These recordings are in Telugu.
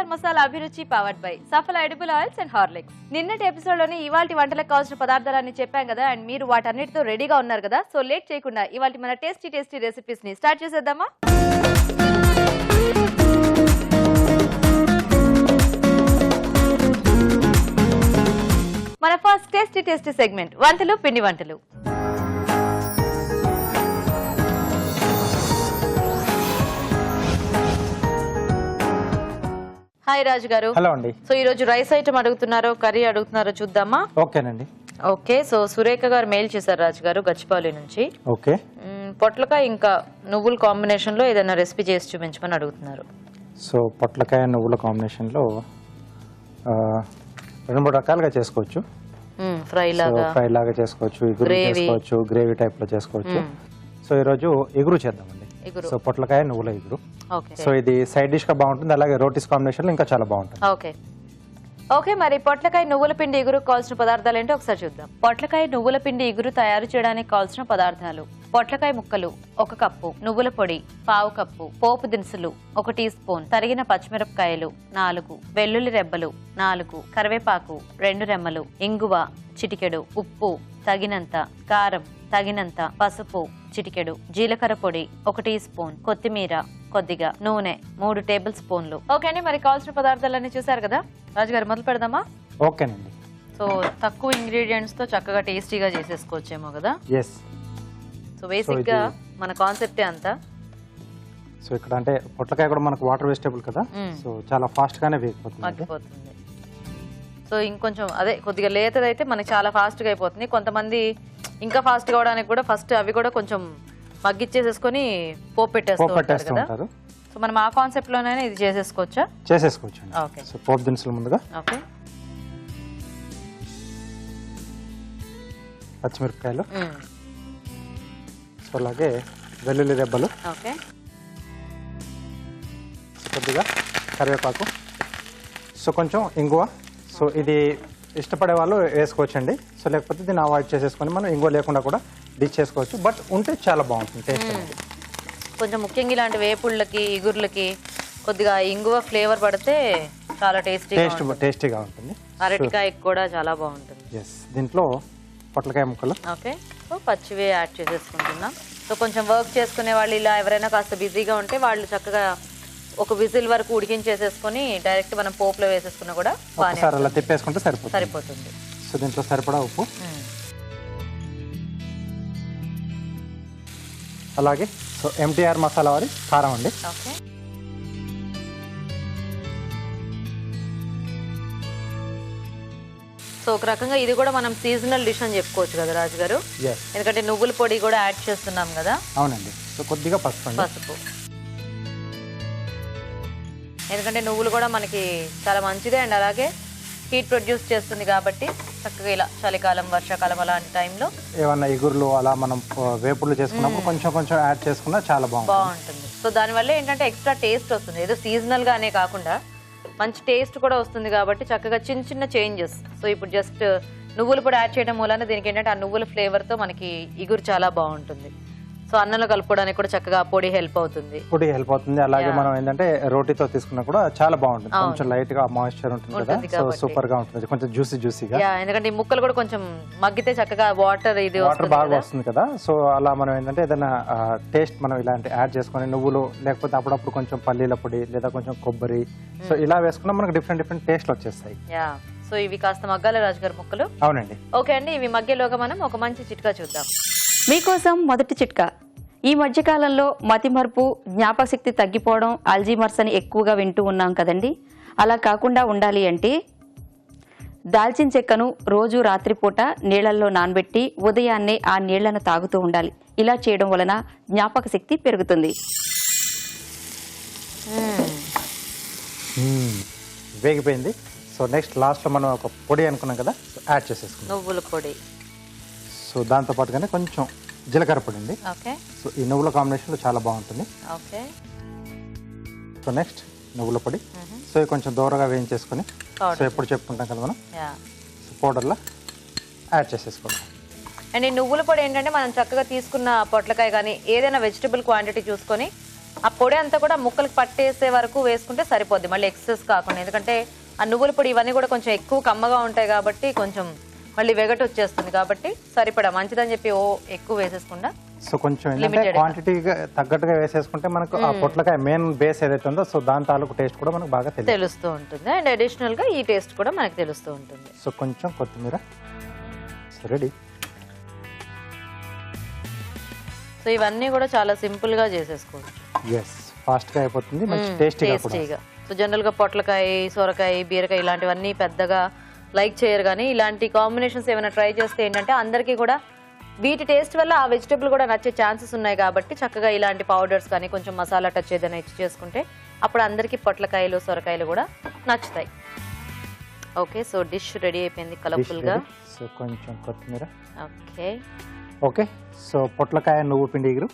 స్టార్ మసాలా అభిరుచి powered by Safal edible oils and Horlicks. నిన్నటి ఎపిసోడ్ లోని ఇవాల్టి వంటలకు కావాల్సిన పదార్థాలన్నీ చెప్పాం కదా, అండ్ మీరు వాటన్నిటితో రెడీగా ఉన్నారు కదా. సో లేట్ చేయకుండా ఇవాల్టి మన టేస్టీ రెసిపీస్ ని స్టార్ట్ చేసేద్దామా? మన ఫస్ట్ టేస్టీ సెగ్మెంట్ వంటలు పిండి వంటలు. హాయ్ రాజు గారు. హలో అండి. సో ఈ రోజు రైస్ ఐటమ్ అడుగుతున్నారో కర్రీ అడుగుతున్నారో చూద్దామా? ఓకేనండి. ఓకే, సో సురేఖ గారు మెయిల్ చేశారు రాజు గారు గచ్చిపల్లి నుంచి. ఓకే, పొట్లకాయ ఇంకా నువ్వుల కాంబినేషన్ లో ఏదైనా రెసిపీ చేసి చూపించమని అడుగుతున్నారు. సో పొట్లకాయ నువ్వుల కాంబినేషన్ లో 2-3 రకాలుగా చేసుకోవచ్చు. ఫ్రై లాగా చేసుకోవచ్చు, ఇగురు చేసుకోవచ్చు, గ్రేవీ టైప్ లో చేసుకోవచ్చు. సో ఈ రోజు ఇగురు చేద్దామండి. సో పొట్లకాయ నువ్వుల ఇగురు. సో ఇది సైడ్ డిష్ గా బాగుంటుంది, అలాగే రోటీస్ కాంబినేషన్ లో ఇంకా చాలా బాగుంటుంది. ఓకే, మరి పొట్లకాయ నువ్వుల పిండి ఇగురు కావాల్సిన పదార్థాలు ఏంటో ఒకసారి చూద్దాం. పొట్లకాయ నువ్వుల పిండి ఇగురు తయారు చేయడానికి కావాల్సిన పదార్థాలు: పొట్లకాయ ముక్కలు 1 కప్పు, నువ్వుల పొడి 1/2 కప్పు, పోపు దినుసులు 1 టీ స్పూన్, తరిగిన పచ్చిమిరపకాయలు 4, వెల్లుల్లి రెబ్బలు 4, కరివేపాకు 2 రెమ్మలు, ఇంగువ చిటికెడు, ఉప్పు తగినంత, కారం తగినంత, పసుపు చిటికెడు, జీలకర్ర పొడి 1 టీ స్పూన్, కొత్తిమీర కొద్దిగా, నూనె 3 టేబుల్ స్పూన్లు. ఓకే అండి, మరి కావాల్సిన పదార్థాలన్నీ చూసారు కదా రాజుగారు, మొదలు పెడదామా? ఓకేనండి. సో తక్కువ ఇంగ్రీడియంట్స్ తో చక్కగా టేస్టీగా చేసేసుకోవచ్చేమో కదా. సో బేసిక్ గా మన కాన్సెప్టే అంతా. సో ఇక్కడ అంటే పొట్లకాయ కూడా మనకు వాటర్ వెజిటబుల్ కదా, సో చాలా ఫాస్ట్ గానే మగ్గిపోతుంది. సో ఇంకొంచెం అదే కొద్దిగా లేతదైతే మనకి చాలా ఫాస్ట్ గా అయిపోతుంది. కొంతమంది ఇంకా ఫాస్ట్ గా అవడానికి కూడా ఫస్ట్ అవి కూడా కొంచెం మగ్గిచ్చేసేసుకొని పోపు పెట్టేస్తారు. సో మనం ఆ కాన్సెప్ట్ లోనైనా ఇది చేసేసుకోవచ్చు. ఓకే, సో పోపు దినుసులు ముందుగా ఓకే, పచ్చిమిరపకాయలు, సో అలాగే వెల్లుల్లి రెబ్బలు, ఓకే, కొద్దిగా కరివేపాకు, సో కొంచెం ఇంగువ. సో ఇది ఇష్టపడే వాళ్ళు వేసుకోవచ్చండి. సో లేకపోతే దీన్ని అవాయిడ్ చేసేసుకొని మనం ఇంగువ లేకుండా కూడా డిష్ చేసుకోవచ్చు. బట్ ఉంటే చాలా బాగుంటుంది టేస్ట్ అనేది. కొంచెం ముఖ్యంగా ఇలాంటి వేపుళ్ళకి ఇగుర్లకి కొద్దిగా ఇంగువ ఫ్లేవర్ పడితే చాలా టేస్టీగా ఉంటుంది. అరటికాయకి కూడా చాలా బాగుంటుంది. దీంట్లో పొట్లకాయ ముక్కలు, ఓకే, సో పచ్చివే యాడ్ చేసేసుకుంటున్నాం. సో కొంచెం వర్క్ చేసుకునే వాళ్ళు ఇలా ఎవరైనా కాస్త బిజీగా ఉంటే వాళ్ళు చక్కగా ఒక విజిల్ వరకు ఉడికించేసేసుకొని డైరెక్ట్ మనం పోపులో వేసేసుకున్నా కూడా అలా తిప్పేసుకుంటే సరిపోతుంది. సో దీంట్లో సరిపడా ఉప్పు, అలాగే సో ఎంటీఆర్ మసాలా వారి కారం అండి. ఓకే, సో ఒక రకంగా ఇది కూడా మనం సీజనల్ డిష్ అని చెప్పుకోవచ్చు కదా రాజు గారు, ఎందుకంటే నువ్వుల పొడి కూడా యాడ్ చేస్తున్నాం కదా. అవునండి. సో కొద్దిగా పసుపు, ఎందుకంటే నువ్వులు కూడా మనకి చాలా మంచిదే అండ్ అలాగే హీట్ ప్రొడ్యూస్ చేస్తుంది కాబట్టి చక్కగా ఇలా చలికాలం వర్షాకాలం అలాంటి టైంలో ఏమన్నా ఇగుర్లు అలా మనం వేపుళ్ళు చేసుకున్నప్పుడు కొంచెం యాడ్ చేసుకున్నా చాలా బాగుంటుంది. సో దానివల్ల ఏంటంటే ఎక్స్ట్రా టేస్ట్ వస్తుంది, ఏదో సీజనల్ గానే కాకుండా మంచి టేస్ట్ కూడా వస్తుంది కాబట్టి చక్కగా చిన్న చేంజెస్. సో ఇప్పుడు జస్ట్ నువ్వులు పొడి యాడ్ చేయడం మూలాన దీనికి ఏంటంటే ఆ నువ్వుల ఫ్లేవర్ తో మనకి ఇగురు చాలా బాగుంటుంది. సో అన్నంలో కలుపుకోవడానికి కూడా చక్కగా పొడి హెల్ప్ అవుతుంది. అలాగే మనం ఏంటంటే రోటీతో తీసుకున్నా కూడా చాలా బాగుంటుంది. కొంచెం లైట్ గా మాయిశ్చర్ ఉంటుంది కదా, సో సూపర్ గా ఉంటుంది. కొంచెం జ్యూసీగా, ఎందుకంటే ఈ ముక్కలు కూడా కొంచెం మగ్గితే చక్కగా వాటర్ బాగా వస్తుంది కదా. సో అలా మనం ఏంటంటే ఏదైనా టేస్ట్ మనం ఇలాంటి యాడ్ చేసుకొని నువ్వులు లేకపోతే అప్పుడప్పుడు కొంచెం పల్లీల పొడి లేదా కొంచెం కొబ్బరి, సో ఇలా వేసుకున్నా మనకు డిఫరెంట్ టేస్ట్లు వచ్చేస్తాయి. సో ఇవి కాస్త మగ్గాలి రాజు గారు ముక్కలు. అవునండి. ఓకే అండి, ఇవి మగ్గేలోగా మనం ఒక మంచి చిట్కా చూద్దాం. మీకోసం మొదటి చిట్కా. ఈ మధ్యకాలంలో మతిమరుపు, జ్ఞాపకశక్తి తగ్గిపోవడం, అల్జీమర్స్ అని ఎక్కువగా వింటూ ఉన్నాం కదండి. అలా కాకుండా ఉండాలి అంటే దాల్చిన చెక్కను రోజు రాత్రిపూట నీళ్లలో నానబెట్టి ఉదయాన్నే ఆ నీళ్లను తాగుతూ ఉండాలి. ఇలా చేయడం వలన జ్ఞాపకశక్తి పెరుగుతుంది. వేగిపోయింది. సో నెక్స్ట్ లాస్ట్లో మనం ఒక పొడి అనుకున్నాం కదా, యాడ్ చేసేసుకున్నాం నువ్వుల పొడి. సో దాంతో పాటుగానే కొంచెం జీలకర్ర పొడి అండి. సో ఈ నువ్వుల కాంబినేషన్లో చాలా బాగుంటుంది. సో నెక్స్ట్ నువ్వుల పొడి. సో కొంచెం దూరగా వేయించేసుకొని, సో ఎప్పుడు చెప్పుకుంటాం కదా మనం, పౌడర్లో యాడ్ చేసేసుకోండి. అండ్ ఈ నువ్వుల పొడి ఏంటంటే మనం చక్కగా తీసుకున్న పొట్లకాయ కానీ ఏదైనా వెజిటబుల్ క్వాంటిటీ చూసుకొని ఆ పొడి అంతా కూడా ముక్కలకు పట్టేసే వరకు వేసుకుంటే సరిపోద్ది, మళ్ళీ ఎక్సెస్ కాకుండా. ఎందుకంటే ఆ నువ్వుల పొడి ఇవన్నీ కూడా కొంచెం ఎక్కువ కమ్మగా ఉంటాయి కాబట్టి కొంచెం మళ్ళీ వెగటు వచ్చేస్తుంది, కాబట్టి సరిపడా మంచిదని చెప్పి ఎక్కువ వేసేసుకుండా సో కొంచెం ఏంటంటే క్వాంటిటీగా తగ్గట్టుగా వేసేసుకుంటే మనకు ఆ పొట్లకాయ మెయిన్ బేస్ ఏదైతే ఉందో సో దాని తాలూకు టేస్ట్ కూడా మనకు బాగా తెలుస్తూ ఉంటుంది. అండ్ అడిషనల్ గా ఈ టేస్ట్ కూడా మనకు తెలుస్తూ ఉంటుంది. సో కొంచెం కొత్తిమీర. So ready. సో ఇవన్నీ కూడా చాలా సింపుల్ గా చేసేసుకోవచ్చు. ఎస్, ఫాస్ట్ గా అయిపోతుంది, మంచి టేస్టీగా. సో జనరల్ గా పొట్లకాయ, సొరకాయ, బీరకాయ ఇలాంటివన్నీ పెద్దగా లైక్ చేయరు, కానీ ఇలాంటి కాంబినేషన్స్ ఏమైనా ట్రై చేస్తే ఏంటంటే అందరికీ కూడా వీటి టేస్ట్ వల్ల ఆ వెజిటబుల్ కూడా నచ్చే ఛాన్సెస్ ఉన్నాయి. కాబట్టి చక్కగా ఇలాంటి పౌడర్స్ కానీ కొంచెం మసాలా టచ్ ఏదైనా ఇచ్చి చేసుకుంటే అప్పుడు అందరికీ పొట్లకాయలు, సొరకాయలు కూడా నచ్చుతాయి. ఓకే, సో డిష్ రెడీ అయిపోయింది కలర్ఫుల్ గా. సో కొంచెం కొత్తిమీర. ఓకే ఓకే, సో పొట్లకాయ నువ్వు పిండి ఇగురు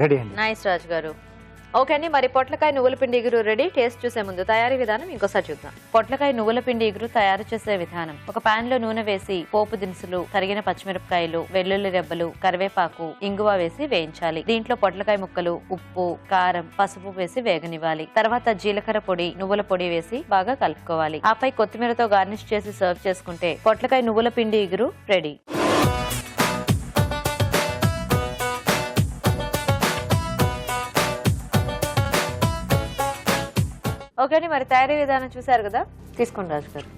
రెడీ అండి. నైస్ రాజు గారు. ఓకే అండి, మరి పొట్లకాయ నువ్వుల పిండి ఇగురు రెడీ. టేస్ట్ చూసే ముందు తయారీ విధానం ఇంకోసారి చూద్దాం. పొట్లకాయ నువ్వుల పిండి ఇగురు తయారు చేసే విధానం: ఒక పాన్ లో నూనె వేసి పోపు దినుసులు, తరిగిన పచ్చిమిరపకాయలు, వెల్లుల్లి రెబ్బలు, కరివేపాకు, ఇంగువ వేసి వేయించాలి. దీంట్లో పొట్లకాయ ముక్కలు, ఉప్పు, కారం, పసుపు వేసి వేగనివ్వాలి. తర్వాత జీలకర్ర పొడి, నువ్వుల పొడి వేసి బాగా కలుపుకోవాలి. ఆపై కొత్తిమీరతో గార్నిష్ చేసి సర్వ్ చేసుకుంటే పొట్లకాయ నువ్వుల పిండి ఇగురు రెడీ. ఓకే అండి, మరి తయారీ విధానం చూసారు కదా, తీసుకోండి రాజు గారు.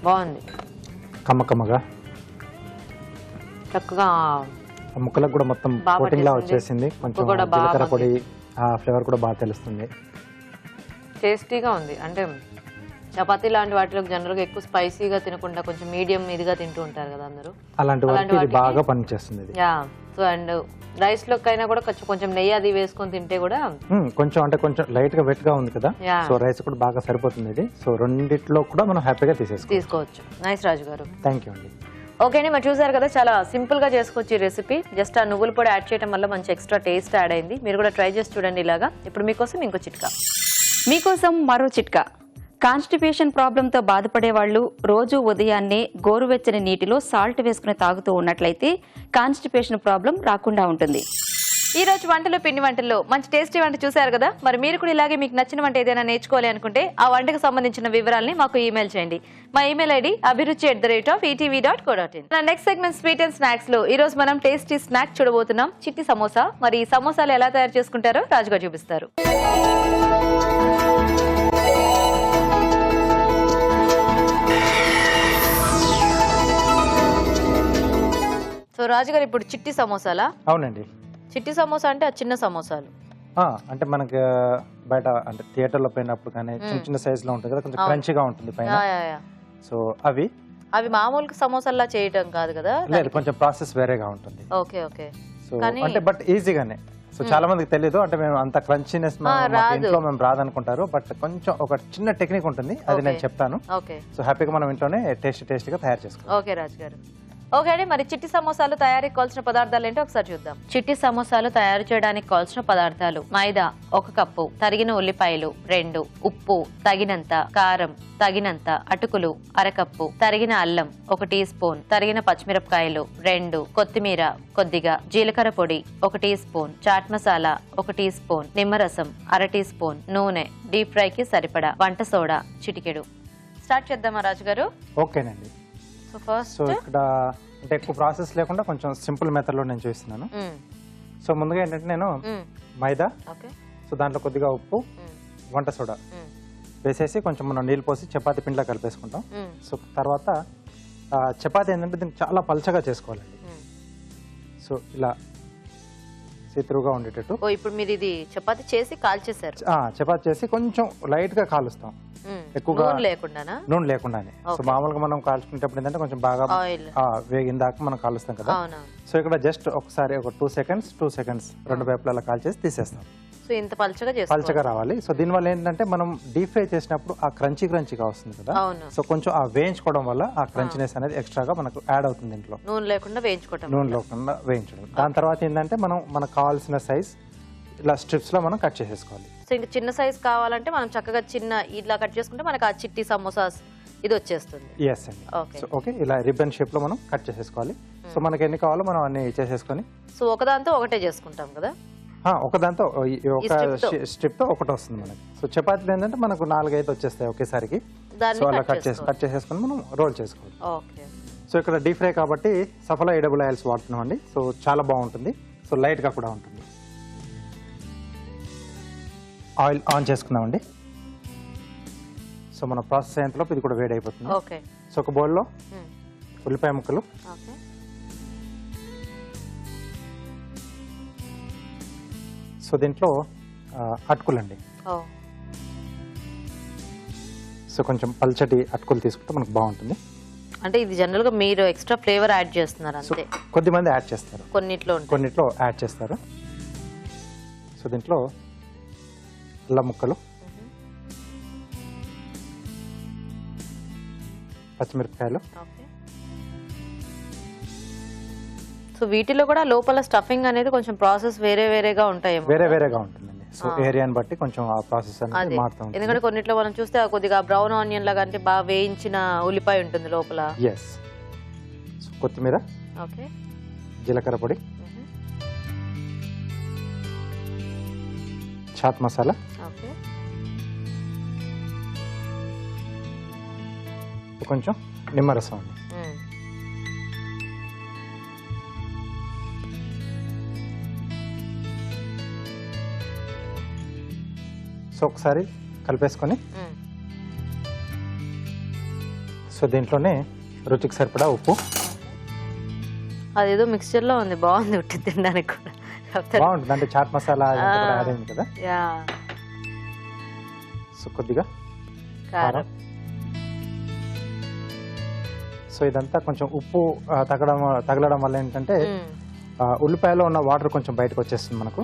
బాగుంది, కమ్మకమ్మగా చక్కగా ముక్కలకు కూడా మొత్తం కోటింగ్ లా వచ్చేసింది. కొంచెం జీలకర్ర పొడి ఆ ఫ్లేవర్ కూడా బాగా తెలుస్తుంది. టేస్టీగా ఉంది. అంటే చపాతీ లాంటి వాటిలో జనరల్గా ఎక్కువ స్పైసీగా తినకుండా కొంచెం మీడియం ఇదిగా తింటూ ఉంటారు కదా అందరూ, అలాంటి వాటికి ఇది బాగా పనిచేస్తుంది. యా. సో అండ్ రైస్ లోకైనా కూడా కొంచెం నెయ్యి అది వేసుకొని తింటే కూడా కొంచెం అంటే కొంచెం లైట్ గా వెట్ గా ఉంది కదా, సో రైస్ కూడా బాగా సరిపోతుంది ఇది. సో రెండిట్లో కూడా మనం హ్యాపీగా తీసుకోవచ్చు. నైస్ రాజు గారు, థ్యాంక్ యూ అండి. ఓకే అండి, మరి చూసారు కదా, చాలా సింపుల్ గా చేసుకోవచ్చు ఈ రెసిపీ. జస్ట్ ఆ నువ్వుల పొడి యాడ్ చేయడం వల్ల మంచి ఎక్స్ట్రా టేస్ట్ యాడ్ అయింది. మీరు కూడా ట్రై చేసి చూడండి ఇలాగా. ఇప్పుడు మీకోసం ఇంకో చిట్కా. మీకోసం మరో చిట్కా. కాన్స్టిపేషన్ ప్రాబ్లంతో బాధపడే వాళ్ళు రోజు ఉదయాన్నే గోరువెచ్చని నీటిలో సాల్ట్ వేసుకుని తాగుతూ ఉన్నట్లయితే కాన్స్టిపేషన్ ప్రాబ్లం రాకుండా ఉంటుంది. ఈ రోజు వంటలు పిండి వంటల్లో మంచి టేస్టీ వంట చూసారు కదా. మరి మీరు కూడా ఇలాగే మీకు నచ్చిన వంట ఏదైనా నేర్చుకోవాలి అనుకుంటే ఆ వంటకు సంబంధించిన వివరాలని మాకు ఈమెయిల్ చేయండి. మా email ID abhiruchi@etv.co.in. Next segment sweet and snacks లో ఈ రోజు మనం టేస్టీ స్నాక్ చూడబోతున్నాం, చిట్టి సమోసా. మరి ఈ సమోసాలు ఎలా తయారు చేసుకుంటారో రాజుగారు చూపిస్తారు. సో రాజుగారు, ఇప్పుడు చిట్టి సమోసాలా? అవునండి. చిట్టి సమోసా అంటే ఆ చిన్న సమోసాలు అంటే మనకి బయట అంటే థియేటర్ లో పోయినప్పుడు కానీ చిన్న చిన్న సైజ్ లో ఉంటుంది కదా, కొంచెం క్రంచీగా ఉంటుంది పైన. సో అవి మామూలుగా సమోసాల్లా చేయటం కాదు కదా, లేదు, కొంచెం ప్రాసెస్ వేరేగా ఉంటుంది. Okay okay. సో అంటే బట్ ఈజీగానే. సో చాలా మందికి తెలియదు, అంటే మేము అంత క్రంచీనెస్ ఇంట్లో మేము రాదనుకుంటారు. బట్ కొంచెం ఒక చిన్న టెక్నిక్ ఉంటుంది, అది నేను చెప్తాను. సో హ్యాపీగా మనం ఇంట్లోనే టేస్టీగా తయారు చేసుకోవాలి. ఓకే రాజు గారు. ఓకే అండి, మరి చిట్టి సమోసాలు తయారీకి కావాల్సిన పదార్థాలు ఏంటో ఒకసారి చూద్దాం. చిట్టి సమోసాలు తయారు చేయడానికి కావాల్సిన పదార్థాలు: మైదా 1 కప్పు, తరిగిన ఉల్లిపాయలు 2, ఉప్పు తగినంత, కారం తగినంత, అటుకులు 1/2 కప్పు, తరిగిన అల్లం 1 టీ స్పూన్, తరిగిన పచ్చిమిరపకాయలు 2, కొత్తిమీర కొద్దిగా, జీలకర్ర పొడి 1 teaspoon, chaat masala 1 teaspoon, నిమ్మరసం 1/2 టీ స్పూన్, నూనె, డీప్ ఫ్రై కి సరిపడా, వంట సోడా చిటికెడు. స్టార్ట్ చేద్దామా రాజు గారు? ఓకేనండి. సో ఇక్కడ అంటే ఎక్కువ ప్రాసెస్ లేకుండా కొంచెం సింపుల్ మెథడ్ లో నేను చూస్తున్నాను. సో ముందుగా ఏంటంటే నేను మైదా, సో దాంట్లో కొద్దిగా ఉప్పు, వంట సోడా వేసేసి కొంచెం మనం నీళ్ళు పోసి చపాతీ పిండిలా కలిపేసుకుంటాం. సో తర్వాత చపాతీ ఏంటంటే దీన్ని చాలా పల్చగా చేసుకోవాలండి. సో ఇలా సీతురుగా ఉండేటట్టు. ఇప్పుడు మీరు ఇది చపాతీ చేసి కాల్చేశారు? చపాతీ చేసి కొంచెం లైట్ గా కాలుస్తాం, ఎక్కువగా నూనె లేకుండానే. సో మామూలుగా మనం కాల్చుకునేటప్పుడు ఏంటంటే కొంచెం బాగా వేగిన దాకా మనం కాలుస్తాం కదా. సో ఇక్కడ జస్ట్ ఒకసారి ఒక 2 సెకండ్స్ 2 వైపులా అలా కాల్చేసి తీసేస్తాం. సో ఇంత పల్చగా రావాలి. సో దీనివల్ల ఏంటంటే మనం డీప్ ఫ్రై చేసినప్పుడు ఆ క్రంచీగా వస్తుంది కదా. సో కొంచెం ఆ వేయించుకోవడం వల్ల ఆ క్రంచినెస్ అనేది ఎక్స్ట్రాగా మనకు యాడ్ అవుతుంది ఇంట్లో, నూనె లేకుండా వేయించడం. దాని తర్వాత ఏంటంటే మనకు కావాల్సిన సైజ్ ఇలా స్ట్రిప్స్ లో మనం కట్ చేసేసుకోవాలి. సో ఇంకా చిన్న సైజ్ కావాలంటే మనం చక్కగా చిన్న ఇట్లా కట్ చేసుకుంటే మనకు ఆ చిట్టి సమోసాస్ ఇది వచ్చేస్తుంది. ఎస్ అండి. ఓకే. సో ఓకే, ఇలా రిబ్బన్ షేప్ లో మనం కట్ చేసేసుకోవాలి. సో మనకి ఎన్ని కావాలో మనం అన్ని చేసేసుకొని, సో ఒకదాంతో ఒకటే చేసుకుంటాం కదా. ఒక దాంతో ఒక స్ట్రిప్ తో ఒకటి వస్తుంది మనకి. సో చపాతీలు ఏంటంటే మనకు 4-5 వచ్చేస్తాయి ఒకేసారికి. సో అలా కట్ చేసేసుకొని మనం రోల్ చేసుకోవాలి. ఓకే. సో ఇక్కడ డీప్ ఫ్రై కాబట్టి సఫలా ఎడిబుల్ ఆయిల్స్ వాడుతున్నాం అండి. సో చాలా బాగుంటుంది. సో లైట్ గా కూడా ఉంటుంది. ఆయిల్ ఆన్ చేసుకున్నామండి. సో మన ప్రాసెస్ అయ్యేంతలోపు ఇది కూడా వేడి అయిపోతుంది. ఓకే. సో ఒక బౌల్లో ఉల్లిపాయ ముక్కలు, ఓకే, సో దీంట్లో అటుకులండి. సో కొంచెం పల్చటి అటుకులు తీసుకుంటే మనకు బాగుంటుంది. అంటే ఇది జనరల్ గా మీరు ఎక్స్ట్రా ఫ్లేవర్ యాడ్ చేస్తున్నారు అంతే. కొద్దిమంది యాడ్ చేస్తారు, కొన్నిట్లో యాడ్ చేస్తారు. సో దీంట్లో అల్లం ముక్కలు, పచ్చిమిరపకాయలు. సో వీటిలో కూడా లోపల స్టఫింగ్ అనేది కొంచెం ప్రాసెస్ వేరేగా ఉంటాయి. వేరేగా ఉంటుందండి. సో ఏరియాని బట్టి కొంచెం ఆ ప్రాసెస్ అనేది మారుతూ ఉంటుంది. ఎందుకంటే కొన్నిట్లో మనం చూస్తే కొద్దిగా బ్రౌన్ ఆనియన్ లాగా అంటే బాగా వేయించిన ఉల్లిపాయ ఉంటుంది లోపల. ఎస్. సో కొత్తిమీర, ఓకే, జీలకర్ర పొడి, చాట్ మసాలా, ఓకే, కొంచెం నిమ్మరసం అండి. సో ఒకసారి కలిపేసుకొని, సో దీంట్లోనే రుచికి సరిపడా ఉప్పు. అదేదో మిక్స్చర్ లో ఉంది, బాగుంది ఉట్టి తినడానికి కూడా బాగుంటుంది. అంటే చాట్ మసాలా యాడ్ అయింది కదా. సో కొద్దిగా కారం. సో ఇదంతా కొంచెం ఉప్పు తగలడం వల్ల ఏంటంటే ఉల్లిపాయలో ఉన్న వాటర్ కొంచెం బయటకు వచ్చేస్తుంది మనకు.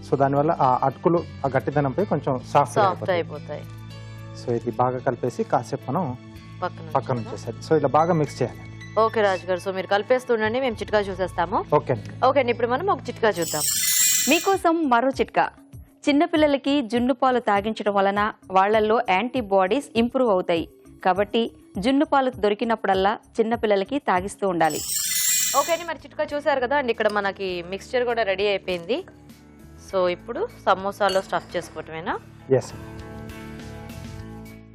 సో దానివల్ల ఆ అటుకులు ఆ గట్టిదనంపై కొంచెం సాఫ్ట్ అయిపోతాయి. సో ఇది బాగా కలిపేసి కాసేపు మనం పక్కన ఉంచేసారు. సో ఇలా బాగా మిక్స్ చేయాలి. ఓకే రాజు గారు, సో మీరు కలిపేస్తుండండి, మేము చిట్కా చూసేస్తాము. ఓకే అండి, ఇప్పుడు మనం ఒక చిట్కా చూద్దాం. మీకోసం మరో చిట్కా. చిన్నపిల్లలకి జున్ను పాలు తాగించడం వలన వాళ్లలో యాంటీబాడీస్ ఇంప్రూవ్ అవుతాయి. కాబట్టి జున్ను పాలు దొరికినప్పుడల్లా చిన్నపిల్లలకి తాగిస్తూ ఉండాలి. ఓకే అండి, మరి చిట్కా చూసారు కదా అండి. ఇక్కడ మనకి మిక్స్చర్ కూడా రెడీ అయిపోయింది. సో ఇప్పుడు సమోసాలో స్టఫ్ చేసుకోవటమేనా?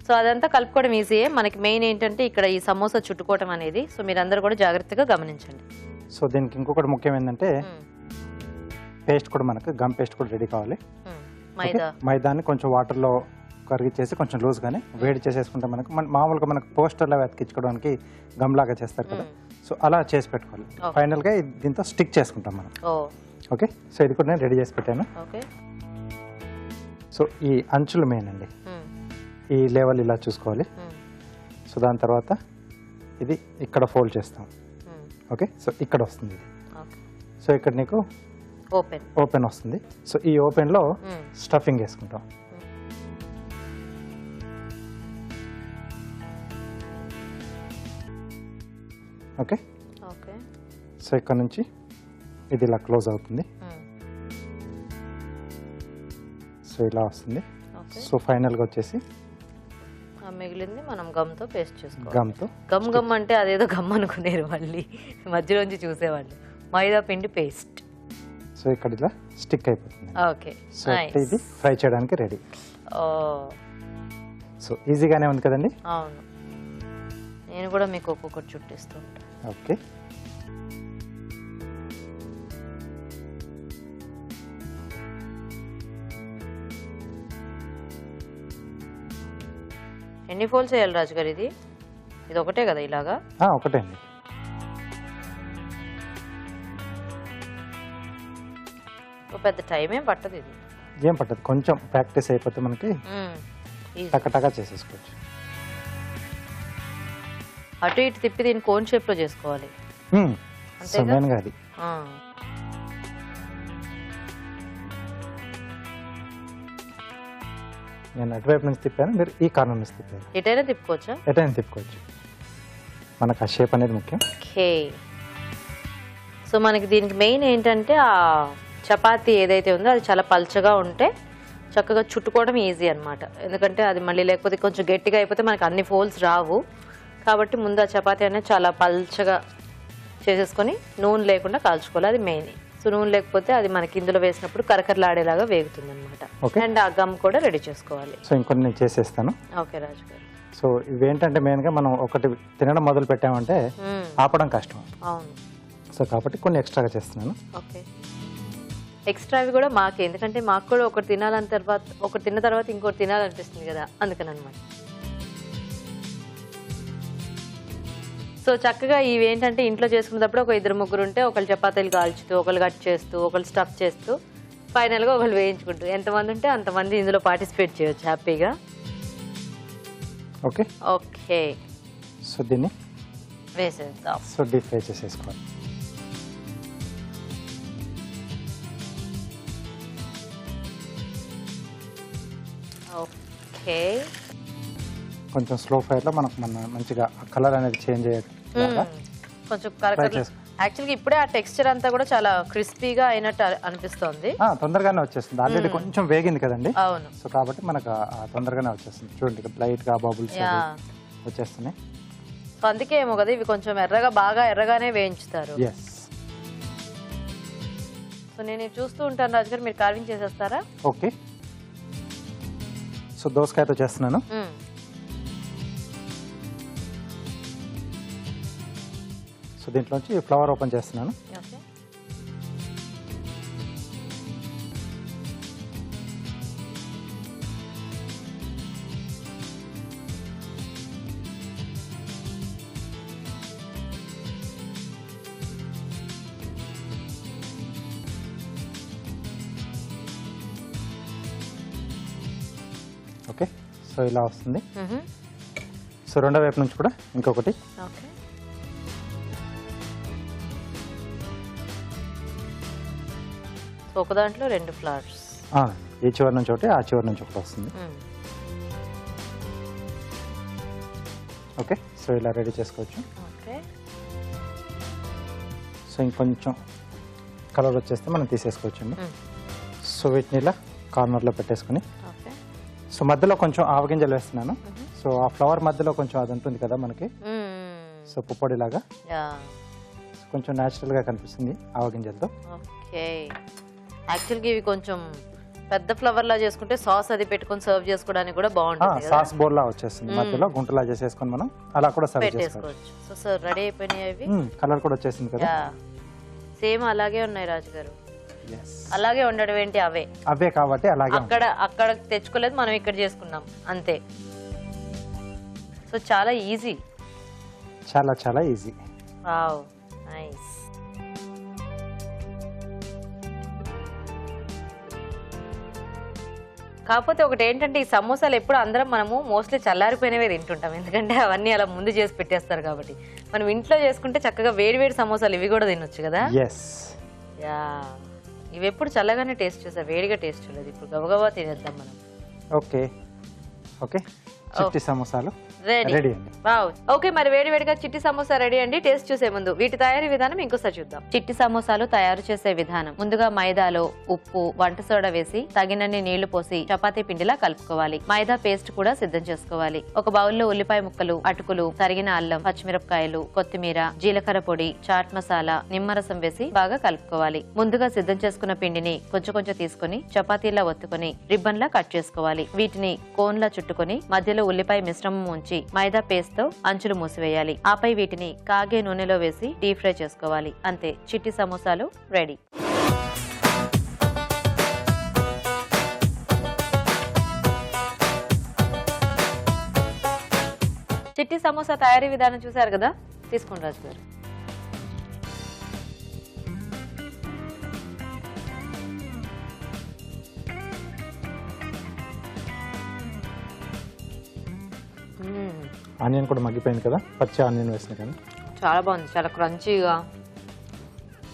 సో అదంతా కలుపుకోవడం ఈజీయే. మనకి మెయిన్ ఏంటంటే ఇక్కడ ఈ సమోసా చుట్టుకోవటం అనేది. సో మీరందరూ కూడా జాగ్రత్తగా గమనించండి. సో దీనికి ఇంకొకటి ముఖ్యం ఏంటంటే పేస్ట్ కూడా, మనకు గమ్ పేస్ట్ కూడా రెడీ కావాలి. మైదాన్ని కొంచెం వాటర్లో కరిగిచ్చేసి కొంచెం లూజ్గానే వేడి చేసేసుకుంటే మనకు మామూలుగా మనకు పోస్టర్లో అతికించుకోవడానికి గమ్ లాగా చేస్తారు కదా. సో అలా చేసి పెట్టుకోవాలి. ఫైనల్గా దీంతో స్టిక్ చేసుకుంటాం మనం. ఓకే. సో ఇది కూడా నేను రెడీ చేసి పెట్టాను. సో ఈ అంచులు మెయిన్ అండి. ఈ లెవెల్ ఇలా చూసుకోవాలి. సో దాని తర్వాత ఇది ఇక్కడ ఫోల్డ్ చేస్తాం. ఓకే. సో ఇక్కడ వస్తుంది ఇది. సో ఇక్కడ నీకు ఓపెన్ వస్తుంది. సో ఈ ఓపెన్లో స్టఫింగ్ వేసుకుంటాం. ఓకే. సో ఇక్కడ నుంచి ఇది ఇలా క్లోజ్ అవుతుంది. సో ఇలా వస్తుంది. సో ఫైనల్గా వచ్చేసి మిగిలింది మనం గమ్తో పేస్ట్ చేసుకోవాలి. గమ్తో గమ్ అంటే అదేదో గమ్ అనుకునేది, మళ్ళీ మధ్యలోంచి చూసేవాళ్ళు. మైదా పిండి పేస్ట్. సో ఇక్కడ ఇలా స్టిక్ అయిపోతుంది. ఓకే. సో ఇది ఫ్రై చేయడానికి రెడీ. సో ఈజీగానే ఉంది కదండి. అవును, నేను కూడా మీకు ఒక్కొక్కటి చుట్టిస్తుంటా. ఓకే. ఎన్ని ఫోల్డ్స్ చేయాలి రాజు గారు? ఇది ఒకటే కదా ఇలాగా? ఒకటే అండి. పెద్ద టైం ఏం పట్టదు, ఇది ఏం పట్టదు. కొంచెం ప్రాక్టీస్ అయిపోతే మనకి టకటగా చేసేసుకోవచ్చు. అటు ఇటు తిప్పి దీన్ని కోన్ షేప్ లో చేసుకోవాలి. అది నేను అటువైపు నుంచి తిప్పాను, మీరు ఈ కార్నర్ నుంచి తిప్పారు. ఎటైనా తిప్పుకోవచ్చా? ఎటైనా తిప్పుకోవచ్చు. మనకు ఆ షేప్ అనేది ముఖ్యం. ఓకే. సో మనకి దీనికి మెయిన్ ఏంటంటే ఆ చపాతీ ఏదైతే ఉందో అది చాలా పల్చగా ఉంటే చక్కగా చుట్టుకోవడం ఈజీ అన్నమాట. ఎందుకంటే అది మళ్ళీ లేకపోతే కొంచెం గట్టిగా అయిపోతే మనకి అన్ని ఫోల్డ్స్ రావు. కాబట్టి ముందు ఆ చపాతీ అనేది చాలా పల్చగా చేసేసుకొని నూనె లేకుండా కాల్చుకోవాలి, అది మెయిన్. సో నూనె లేకపోతే అది మనకి ఇందులో వేసినప్పుడు కరకరలాడేలాగా వేగుతుంది అనమాట. అండ్ ఆ గమ్ కూడా రెడీ చేసుకోవాలి. సో ఇంకొన్ని నేను చేసేస్తాను. ఓకే రాజు గారు. సో ఇవేంటంటే మెయిన్గా మనం ఒకటి తినడం మొదలు పెట్టామంటే ఆపడం కష్టం. అవును. సో కాబట్టి కొన్ని ఎక్స్ట్రాగా చేస్తున్నాను. ఓకే. ఎక్స్ట్రా అవి కూడా మాకే, ఎందుకంటే మాకు కూడా ఒకటి తిన్న తర్వాత ఇంకోటి తినాలనిపిస్తుంది కదా, అందుకని అనమాట. సో చక్కగా ఇవి ఏంటంటే ఇంట్లో చేసుకునేటప్పుడు ఒక 2-3 ఉంటే ఒకళ్ళు చపాతీలు కాల్చుతూ, ఒకళ్ళు కట్ చేస్తూ, ఒకళ్ళు స్టఫ్ చేస్తూ, ఫైనల్గా ఒకళ్ళు వేయించుకుంటూ, ఎంతమంది ఉంటే అంతమంది ఇందులో పార్టిసిపేట్ చేయొచ్చు హ్యాపీగా. Okay okay. సో దీన్ని వేసేద్దాం. సో డీప్ ఫ్రై చేసేసుకోవాలి. ఓకే. కొంచెం స్లో ఫైర్లో మనకు మంచిగా కలర్ అనేది చేంజ్ అయ్యేలాగా కొంచెం కరకర. యాక్చువల్గా ఇప్పుడే ఆ టెక్స్చర్ అంతా కూడా చాలా క్రిస్పీగా అయినట్టు అనిపిస్తుంది. తొందరగానే వచ్చేస్తుంది, ఆల్రెడీ కొంచెం వేగింది కదండి. అవును. సో కాబట్టి మనకు తొందరగానే వచ్చేస్తుంది. చూడండి లైట్ గా బబుల్స్ వచ్చేస్తున్నాయి. సో అందుకే ఏమో కదా ఇవి కొంచెం బాగా ఎర్రగానే వేయించుతారు. సో నేను చూస్తూ ఉంటాను రాజు గారు, మీరు కార్వింగ్ చేసేస్తారా? ఓకే. సో దోసకాయతో చేస్తున్నాను. సో దీంట్లోంచి ఫ్లవర్ ఓపెన్ చేస్తున్నాను. ఓకే. సో ఇలా వస్తుంది. సో రెండో వైపు నుంచి కూడా ఇంకొకటి. ఒక దాంట్లో 2 ఫ్లవర్స్, ఈ చివరి నుంచి ఒకటి, ఆ చివరి నుంచి ఒకటి వస్తుంది. ఓకే. సో ఇలా రెడీ చేసుకోవచ్చు. ఓకే. సో ఇంకొంచెం కలర్ వచ్చేస్తే మనం తీసేసుకోవచ్చు అండి. సో వీటిని ఇలా కార్నర్లో పెట్టేసుకుని, సో మధ్యలో కొంచెం ఆవగింజలు వేస్తున్నాను. సో ఆ ఫ్లవర్ మధ్యలో కొంచెం అది ఉంటుంది కదా మనకి, సో పుప్పొడి లాగా కొంచెం న్యాచురల్గా కనిపిస్తుంది ఆవగింజలతో. ఓకే. యాక్చువల్గా ఇవి కొంచెం పెద్ద ఫ్లవర్ లా చేసుకుంటే సాస్ అది పెట్టుకొని సర్వ్ చేసుకోవడానికి కూడా బాగుంటుంది. సాస్ బౌల్ లా వచ్చేస్తుంది, మధ్యలో గుంటలా చేసేసుకొని మనం అలా కూడా సర్వ్ చేసుకోవచ్చు. సో సార్ రెడీ అయిపోయినాయి అవి. కలర్ కూడా వచ్చేసింది కదా. సేమ్ అలాగే ఉన్నాయి రాజు గారు. అలాగే ఉండడం ఏంటి, అవే కాబట్టి అలాగే. అక్కడ తెచ్చుకోలేదు, మనం ఇక్కడ చేసుకున్నాం అంతే. సో చాలా ఈజీ, చాలా చాలా ఈజీ. Wow, nice. కాకపోతే ఒకటి ఏంటంటే ఈ సమోసాలు ఎప్పుడు అందరం మనము మోస్ట్లీ చల్లారిపోయినవే తింటుంటాం, ఎందుకంటే అవన్నీ అలా ముందు చేసి పెట్టేస్తారు కాబట్టి. మనం ఇంట్లో చేసుకుంటే చక్కగా వేడి సమోసాలు ఇవి కూడా తినొచ్చు కదా. యా, ఇవి ఎప్పుడు చల్లగానే టేస్ట్ చేసా, వేడిగా టేస్ట్ చేయలేదు. ఇప్పుడు గబగబా తినేద్దాం మనం. ఓకే. ఓకే. చిట్టి సమోసాలు రెడీ అండి. వావ్. ఓకే, మరి వేడివేడిగా చిట్టి సమోసా రెడీ అండి. టేస్ట్ చూసే ముందు వీటి తయారీ విధానం ఇంకోసారి చూద్దాం. చిట్టి సమోసాలు తయారు చేసే విధానం: ముందుగా మైదాలో ఉప్పు, వంట సోడా వేసి తగినన్ని నీళ్లు పోసి చపాతీ పిండిలా కలుపుకోవాలి. మైదా పేస్ట్ కూడా సిద్ధం చేసుకోవాలి. ఒక బౌల్లో ఉల్లిపాయ ముక్కలు, అటుకులు, తరిగిన అల్లం, పచ్చిమిరపకాయలు, కొత్తిమీర, జీలకర్ర పొడి, చాట్ మసాలా, నిమ్మరసం వేసి బాగా కలుపుకోవాలి. ముందుగా సిద్ధం చేసుకున్న పిండిని కొంచెం కొంచెం తీసుకుని చపాతీలా ఒత్తుకొని రిబ్బన్లా కట్ చేసుకోవాలి. వీటిని కోన్లా చుట్టుకొని మధ్యలో ఉల్లిపాయ మిశ్రమం ఉంచి మైదా పేస్ట్ తో అంచులు మూసివేయాలి. ఆపై వీటిని కాగే నూనెలో వేసి డీప్ ఫ్రై చేసుకోవాలి. అంతే, చిట్టి సమోసాలు రెడీ. చిట్టి సమోసా తయారీ విధానం చూసారు కదా, తీసుకోండి రాజు గారు. ఆనియన్ కూడా మగ్గిపోయింది కదా, పచ్చి ఆనియన్ వేసిన కానీ చాలా బాగుంది, చాలా క్రంచీగా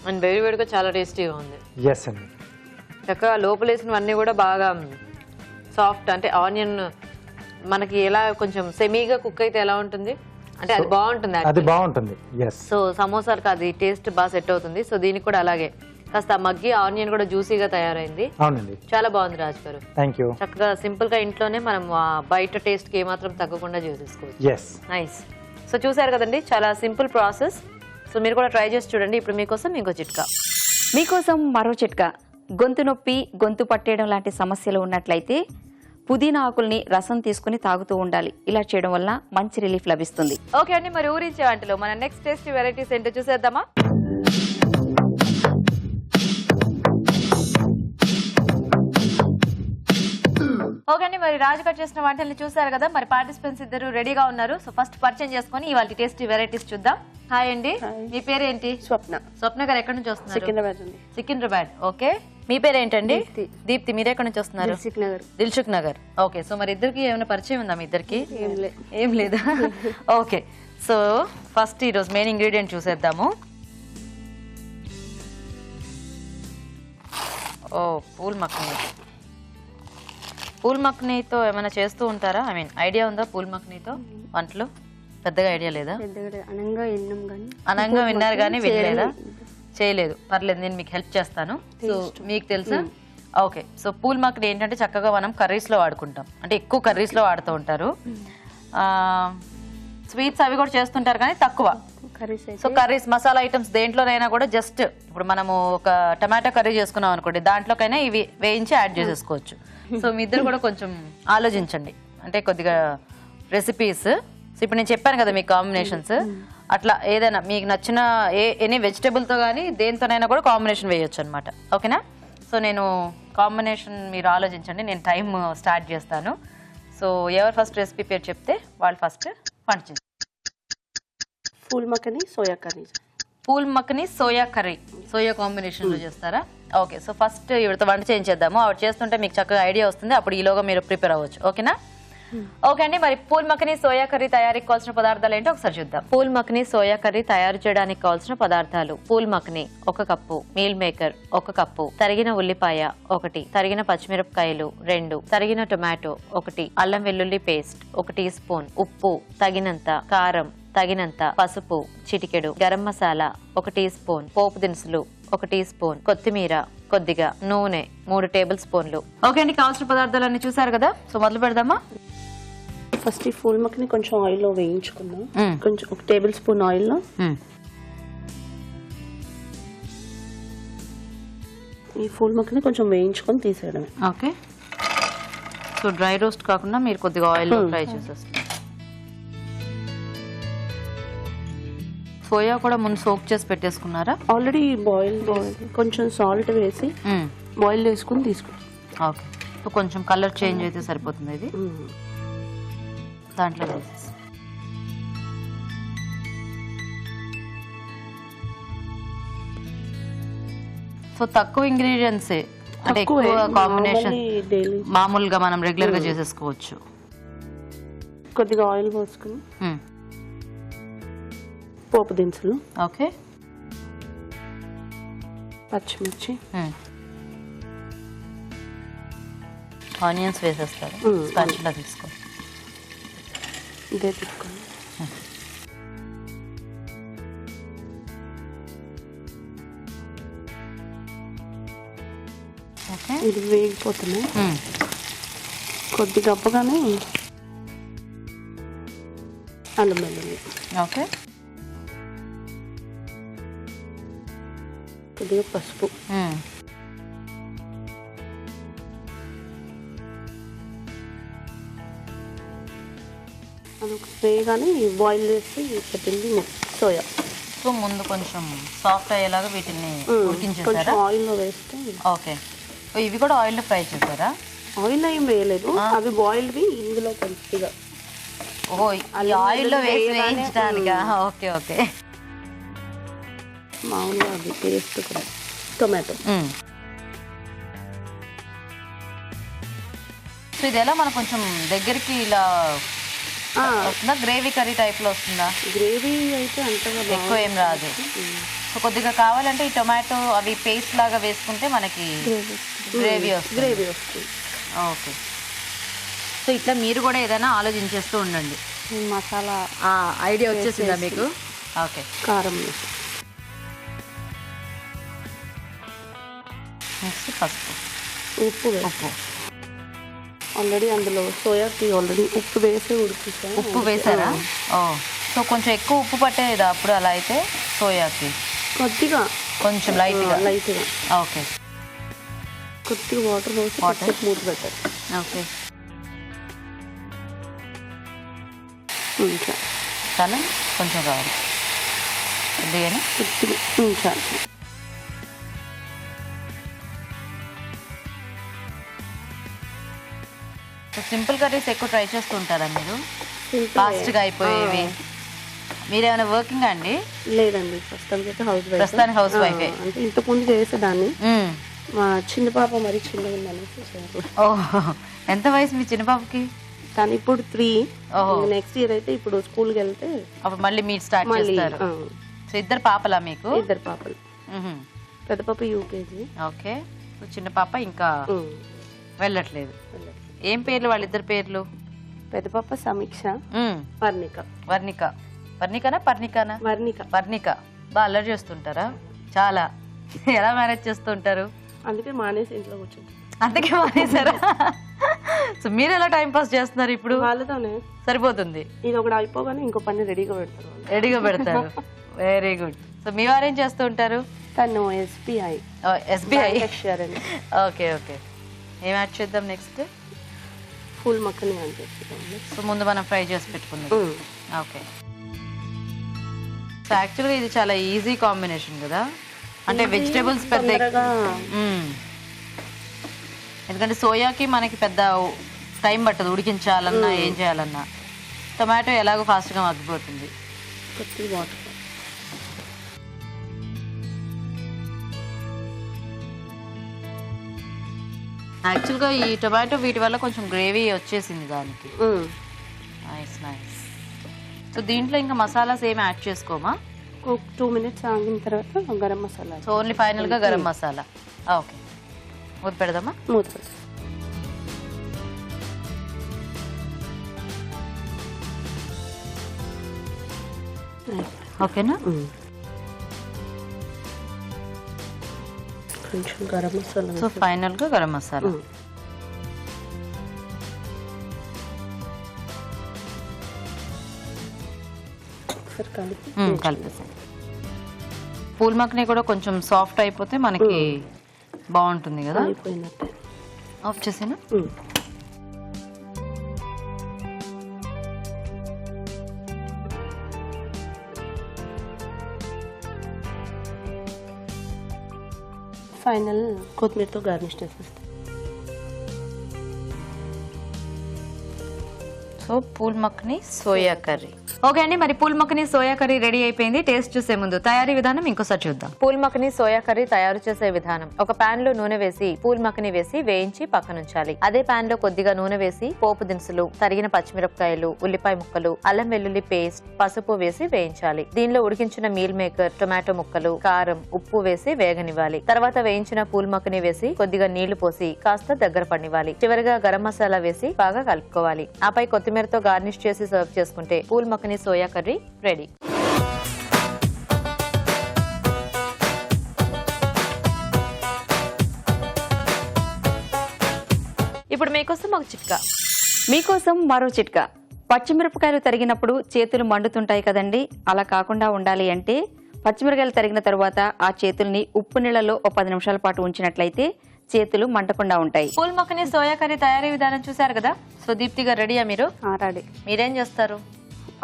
అండ్ వేడివేడిగా చాలా టేస్టీగా ఉంది. ఎస్ అండి. చక్కగా లోపల వేసినవన్నీ కూడా బాగా సాఫ్ట్, అంటే ఆనియన్ మనకి ఎలా కొంచెం సెమీగా కుక్ అయితే ఎలా ఉంటుంది అంటే అది బాగుంటుంది, అది బాగుంటుంది. ఎస్. సో సమోసాలకు అది టేస్ట్ బాగా సెట్ అవుతుంది. సో దీనికి కూడా అలాగే కాస్త మగ్గి ఆనియన్ కూడా జ్యూసీగా తయారైంది. అవునండి. చాలా బాగుంది రాజు గారు. Thank you. చక్కగా సింపుల్ గా ఇంట్లోనే మనం బయట టేస్ట్ కి ఏమాత్రం తగ్గకుండా చేసేసుకోవచ్చు. ఎస్. నైస్. సో చూసారు కదండి, చాలా సింపుల్ ప్రాసెస్. సో మీరు కూడా ట్రై చేసి చూడండి. ఇప్పుడు మీకోసం ఇంకో చిట్కా. మీకోసం మరో చిట్కా. గొంతు నొప్పి, గొంతు పట్టేయడం లాంటి సమస్యలు ఉన్నట్లయితే పుదీనా ఆకుల్ని రసం తీసుకుని తాగుతూ ఉండాలి. ఇలా చేయడం వల్ల మంచి రిలీఫ్ లభిస్తుంది. ఓకే అండి, మరి ఊరించే వంటలో మన నెక్స్ట్ టేస్టీ వెరైటీస్ ఏంటో చూసేద్దామా? ఓకే అండి, మరి రాజు గారు చేసిన వంటల్ని చూసారు కదా. మరి పార్టిసిపెంట్స్ ఇద్దరు రెడీగా ఉన్నారు. సో ఫస్ట్ పరిచయం చేసుకుని ఇవాళ టేస్టీ వెరైటీస్ చూద్దాం. హాయ్ అండి, మీ పేరేంటి? స్వప్న. స్వప్న గారు ఎక్కడి నుంచి వస్తున్నారు? సికింద్రాబాద్ అండి. సికింద్రాబాద్. ఓకే, మీ పేరేంటండి? దీప్తి. మీరు ఎక్కడి నుంచి వస్తున్నారు? దిల్సుఖ్ నగర్. దిల్సుఖ్ నగర్. ఓకే, సో మరి ఇద్దరికి ఏమైనా పరిచయం ఉందా మీ ఇద్దరికి? ఏం లేదా? ఓకే, సో ఫస్ట్ ఈరోజు మెయిన్ ఇంగ్రీడియంట్ చూసేద్దాము. ఓ, పూల్ మక్నీ. పూల్ మక్నీతో ఏమైనా చేస్తూ ఉంటారా? ఐ మీన్ ఐడియా ఉందా పూల్ మక్నీతో వంటలు? పెద్దగా ఐడియా లేదా? అనంగా విన్నారు కానీ వినలేదా? చేయలేదు, పర్లేదు, నేను మీకు హెల్ప్ చేస్తాను. సో మీకు తెలుసా? ఓకే, సో పూల్ మక్నీ ఏంటంటే చక్కగా మనం కర్రీస్లో వాడుకుంటాం, అంటే ఎక్కువ కర్రీస్లో వాడుతూ ఉంటారు. స్వీట్స్ అవి కూడా చేస్తుంటారు కానీ తక్కువ. సో కర్రీస్, మసాలా ఐటమ్స్ దేంట్లోనైనా కూడా జస్ట్ ఇప్పుడు మనము ఒక టమాటో కర్రీ చేసుకున్నాం అనుకోండి, దాంట్లోకైనా ఇవి వేయించి యాడ్ చేసేసుకోవచ్చు. సో మీ ఇద్దరు కూడా కొంచెం ఆలోచించండి, అంటే కొద్దిగా రెసిపీస్. సో ఇప్పుడు నేను చెప్పాను కదా మీకు కాంబినేషన్స్, అట్లా ఏదైనా మీకు నచ్చిన ఎనీ వెజిటేబుల్తో కానీ దేంతోనైనా కూడా కాంబినేషన్ వేయొచ్చు అనమాట. ఓకేనా? సో నేను కాంబినేషన్ మీరు ఆలోచించండి, నేను టైం స్టార్ట్ చేస్తాను. సో ఎవరు ఫస్ట్ రెసిపీ పేరు చెప్తే వాళ్ళు ఫస్ట్ వంట చేస్తారు. Phool makhana soya curry. Phool makhana soya curry, soya కాంబినేషన్లో చేస్తారా? ఓకే, సో ఫస్ట్ ఇవిడతో వంట చేయించేద్దాము. ఆవిడ చేస్తుంటే మీకు చక్కగా ఐడియా వస్తుంది, అప్పుడు ఈలోగా మీరు ప్రిపేర్ అవ్వచ్చు. ఓకేనా? ఓకే అండి, మరి పూల్ మక్కని సోయా కర్రీ తయారీకి కావాల్సిన పదార్థాలు ఏంటో ఒకసారి చూద్దాం. పూల్ మక్కని సోయా కర్రీ తయారు చేయడానికి కావాల్సిన పదార్థాలు: phool makhana 1 cup, meal maker 1 cup, తరిగిన ఉల్లిపాయ 1, తరిగిన పచ్చిమిరపకాయలు 2, తరిగిన టొమాటో 1, అల్లం వెల్లుల్లి పేస్ట్ 1 టీ స్పూన్, ఉప్పు తగినంత, కారం తగినంత, పసుపు చిటికెడు, గరం మసాలా 1 టీ స్పూన్, పోపు దినుసులు 1 టీ స్పూన్, కొత్తిమీర కొద్దిగా, నూనె 3 టేబుల్ స్పూన్లు. ఓకే అండి, కావాల్సిన పదార్థాలన్నీ చూసారు కదా. సో మొదలు పెడదామా? ఫస్ట్ ఈ పూల్ మక్కని కొంచెం ఆయిల్లో వేయించుకున్నాం. కొంచెం 1 టేబుల్ స్పూన్ ఆయిల్లో ఈ పూల్ మక్కని కొంచెం వేయించుకొని తీసేయడమే. ఓకే, సో డ్రై రోస్ట్ కాకుండా మీరు కొద్దిగా ఆయిల్లో ఫ్రై చేసేస్తారు. సోయా కూడా ముందు సోక్ చేసి పెట్టేసుకున్నారా? ఆల్రెడీ బాయిల్ కొంచెం సాల్ట్ వేసి బాయిల్ చేసుకుని తీసుకుంటాం. ఓకే, సో కొంచెం కలర్ చేంజ్ అయితే సరిపోతుంది. ఇది దాంట్లో వేసేసి సో తక్కువ ఇంగ్రీడియంట్సే, అంటే ఎక్కువ కాంబినేషన్ మామూలుగా మనం రెగ్యులర్ గా చేసేసుకోవచ్చు. కొద్దిగా ఆయిల్ పోసుకుని పోపు దినుసులు, ఓకే, పచ్చిమిర్చి, ఆనియన్స్ వేసేస్తారు. స్పాచులా తీసుకో, ఇదే తీసుకోండి. ఓకే, ఇది వేగిపోతున్నాయి. కొద్దిగా అప్పగానే అల్లం వెల్లుల్లి, ఓకే, కొద్దిగా పసుపు, అది వేయగానే బాయిల్ చేసి పెట్టింది సోయా. సో ముందు కొంచెం సాఫ్ట్ అయ్యేలాగా వీటిని ఉడికించేసారా? ఆయిల్లో వేస్తే. ఓకే, ఇవి కూడా ఆయిల్లో ఫ్రై చేశారా? ఆయిల్ ఏం వేయలేదు, అవి బాయిల్వి ఇందులో కొద్దిగా. ఓహో, ఈ ఆయిల్లో వేసి వేయించడానికా? ఓకే ఓకే, మామూలుగా అది పేస్ట్ కూడా. టొమాటో. సో ఇది ఎలా మనకు కొంచెం దగ్గరికి ఇలా వస్తుందా? గ్రేవీ కర్రీ టైప్ లో వస్తుందా? గ్రేవీ అయితే అంతగా ఎక్కువ ఏం రాదు. సో కొద్దిగా కావాలంటే ఈ టొమాటో అవి పేస్ట్ లాగా వేసుకుంటే మనకి గ్రేవీ వస్తుంది. ఓకే, సో ఇట్లా మీరు కూడా ఏదైనా ఆలోచించేస్తూ ఉండండి. మసాలా ఐడియా వచ్చేసిందా మీకు? ఓకే, కారం వేసి నెక్స్ట్ పసుపు, ఉప్పు వేసి ఉప్పు. ఆల్రెడీ అందులో సోయాకి ఆల్రెడీ ఉప్పు వేసి ఉడికిస్తాను. ఉప్పు వేసారా? ఓ, సో కొంచెం ఎక్కువ ఉప్పు పట్టేదా అప్పుడు అలా అయితే సోయాకి? కొద్దిగా కొంచెం లైట్గా. ఓకే, కొద్దిగా వాటర్ పోసి మూత పెట్టాలి. ఓకే. ఇంకా చాలా కొంచెం కావాలి కొద్దిగానే. కొద్దిగా చాలు. సింపుల్ కర్రీస్ ఎక్కువ ట్రై చేస్తూ ఉంటారా మీరు? ఫాస్ట్గా అయిపోయేవి. మీరేమైనా వర్కింగ్ అండి? లేదండి, ప్రస్తుతానికి అయితే హౌస్ వైఫ్. ప్రస్తుతానికి హౌస్ వైఫే. అంటే ఇంతకు ముందు చేసేదాన్ని. మా చిన్న పాప మరి చిన్నగా ఉందనేసి. ఓ, ఎంత వయసు మీ చిన్న పాపకి? కానీ ఇప్పుడు 3. నెక్స్ట్ ఇయర్ అయితే ఇప్పుడు స్కూల్కి వెళ్తే అప్పుడు మళ్ళీ మీరు స్టార్ట్ చేస్తారు. సో ఇద్దరు పాపలా మీకు? 2 పాపలు. పెద్ద పాప యూకేజీ. ఓకే. చిన్న పాప ఇంకా వెళ్ళట్లేదు. ఏం పేర్లు వాళ్ళిద్దరు పేర్లు? పెద్ద పాప సమీక్ష, వర్ణిక. వర్ణిక. వర్ణికనా పర్ణికనా? వర్ణిక. వర్ణిక బాగా అల్లరి చేస్తుంటారా? చాలా. ఎలా మేనేజ్ చేస్తుంటారు? అందుకే మానేసి ఇంట్లో కూర్చుంటారు. అందుకే మానేసారా? సో మీరు ఎలా టైం పాస్ చేస్తున్నారు ఇప్పుడు? వాళ్ళతోనే సరిపోతుంది. ఇది ఒకటి అయిపోగానే ఇంకో పని రెడీగా పెడతారు. రెడీగా పెడతారు. Very good. సో మీ వారు ఏం చేస్తూ ఉంటారు? తను ఎస్బీఐ. ఎస్బీఐ. ఓకే. ఓకే. ఏం యాడ్ చేద్దాం నెక్స్ట్? ఫుల్ మక్కని అని చెప్తాం. సో ముందు మనం ఫ్రై చేసి పెట్టుకుందాం. ఓకే. సో యాక్చువల్గా ఇది చాలా ఈజీ కాంబినేషన్ కదా, అంటే వెజిటేబుల్స్ పెద్ద. ఎందుకంటే సోయాకి మనకి పెద్ద టైం పట్టదు ఉడికించాలన్నా ఏం చేయాలన్నా. టొమాటో ఎలాగో ఫాస్ట్గా మగ్గిపోతుంది. వాటర్. యాక్చువల్గా ఈ టొమాటో వీటి వల్ల కొంచెం గ్రేవీ వచ్చేసింది దానికి. Nice nice. సో దీంట్లో ఇంకా మసాలాస్ ఏమి యాడ్ చేసుకోమా? 2 minutes ఆగిన తర్వాత గరం మసాలా. సో ఓన్లీ ఫైనల్గా గరం మసాలా. ఓకే, మూత పెడదామా? మూత పెడదాం. ఓకేనా? కొంచెం గరం మసాలా. సో ఫైనల్గా గరం మసాలా. కలిపేసాను. పూల్ మక్ని కూడా కొంచెం సాఫ్ట్ అయిపోతే మనకి బాగుంటుంది కదా. అయిపోయినట్టే. ఆఫ్ చేసేనా? ఫైనల్ కొత్తిమీరతో గార్నిష్ చేసేస్తాం. So phool makhana soya curry. Okay అండి, మరి phool makhana soya curry ready అయిపోయింది. టేస్ట్ చూసే ముందు తయారీ విధానం ఇంకోసారి చూద్దాం. పూల్ మక్ని సోయా కర్రీ తయారు చేసే విధానం: ఒక పాన్ లో నూనె వేసి పూల్ మక్ని వేసి వేయించి పక్కనుంచాలి. అదే పాన్ లో కొద్దిగా నూనె వేసి పోపు దినుసులు, తరిగిన పచ్చిమిరపకాయలు, ఉల్లిపాయ ముక్కలు, అల్లం వెల్లుల్లి పేస్ట్, పసుపు వేసి వేయించాలి. దీనిలో ఉడికించిన మీల్ మేకర్, టొమాటో ముక్కలు, కారం, ఉప్పు వేసి వేగనివ్వాలి. తర్వాత వేయించిన పూల్ మక్ని వేసి కొద్దిగా నీళ్లు పోసి కాస్త దగ్గర పడినివ్వాలి. చివరిగా గరం మసాలా వేసి బాగా కలుపుకోవాలి. ఆపై కొత్తిమీరతో గార్నిష్ చేసి సర్వ్ చేసుకుంటే pool makhana soya curry ready. ఇప్పుడు మీకోసం ఒక చిట్కా. మీకోసం మరో చిట్కా. పచ్చిమిరపకాయలు తరిగినప్పుడు చేతులు మండుతుంటాయి కదండి, అలా కాకుండా ఉండాలి అంటే పచ్చిమిరపకాయలు తరిగిన తర్వాత ఆ చేతుల్ని ఉప్పు నీళ్లలో ఒక 10 నిమిషాల పాటు ఉంచినట్లయితే చేతులు మంటకుండా ఉంటాయి. పూల్ మక్ని సోయా కర్రీ తయారీ విధానం చూసారు కదా. సో దీప్తి గారు రెడీయా? మీరు రెడీ. మీరేం చేస్తారు?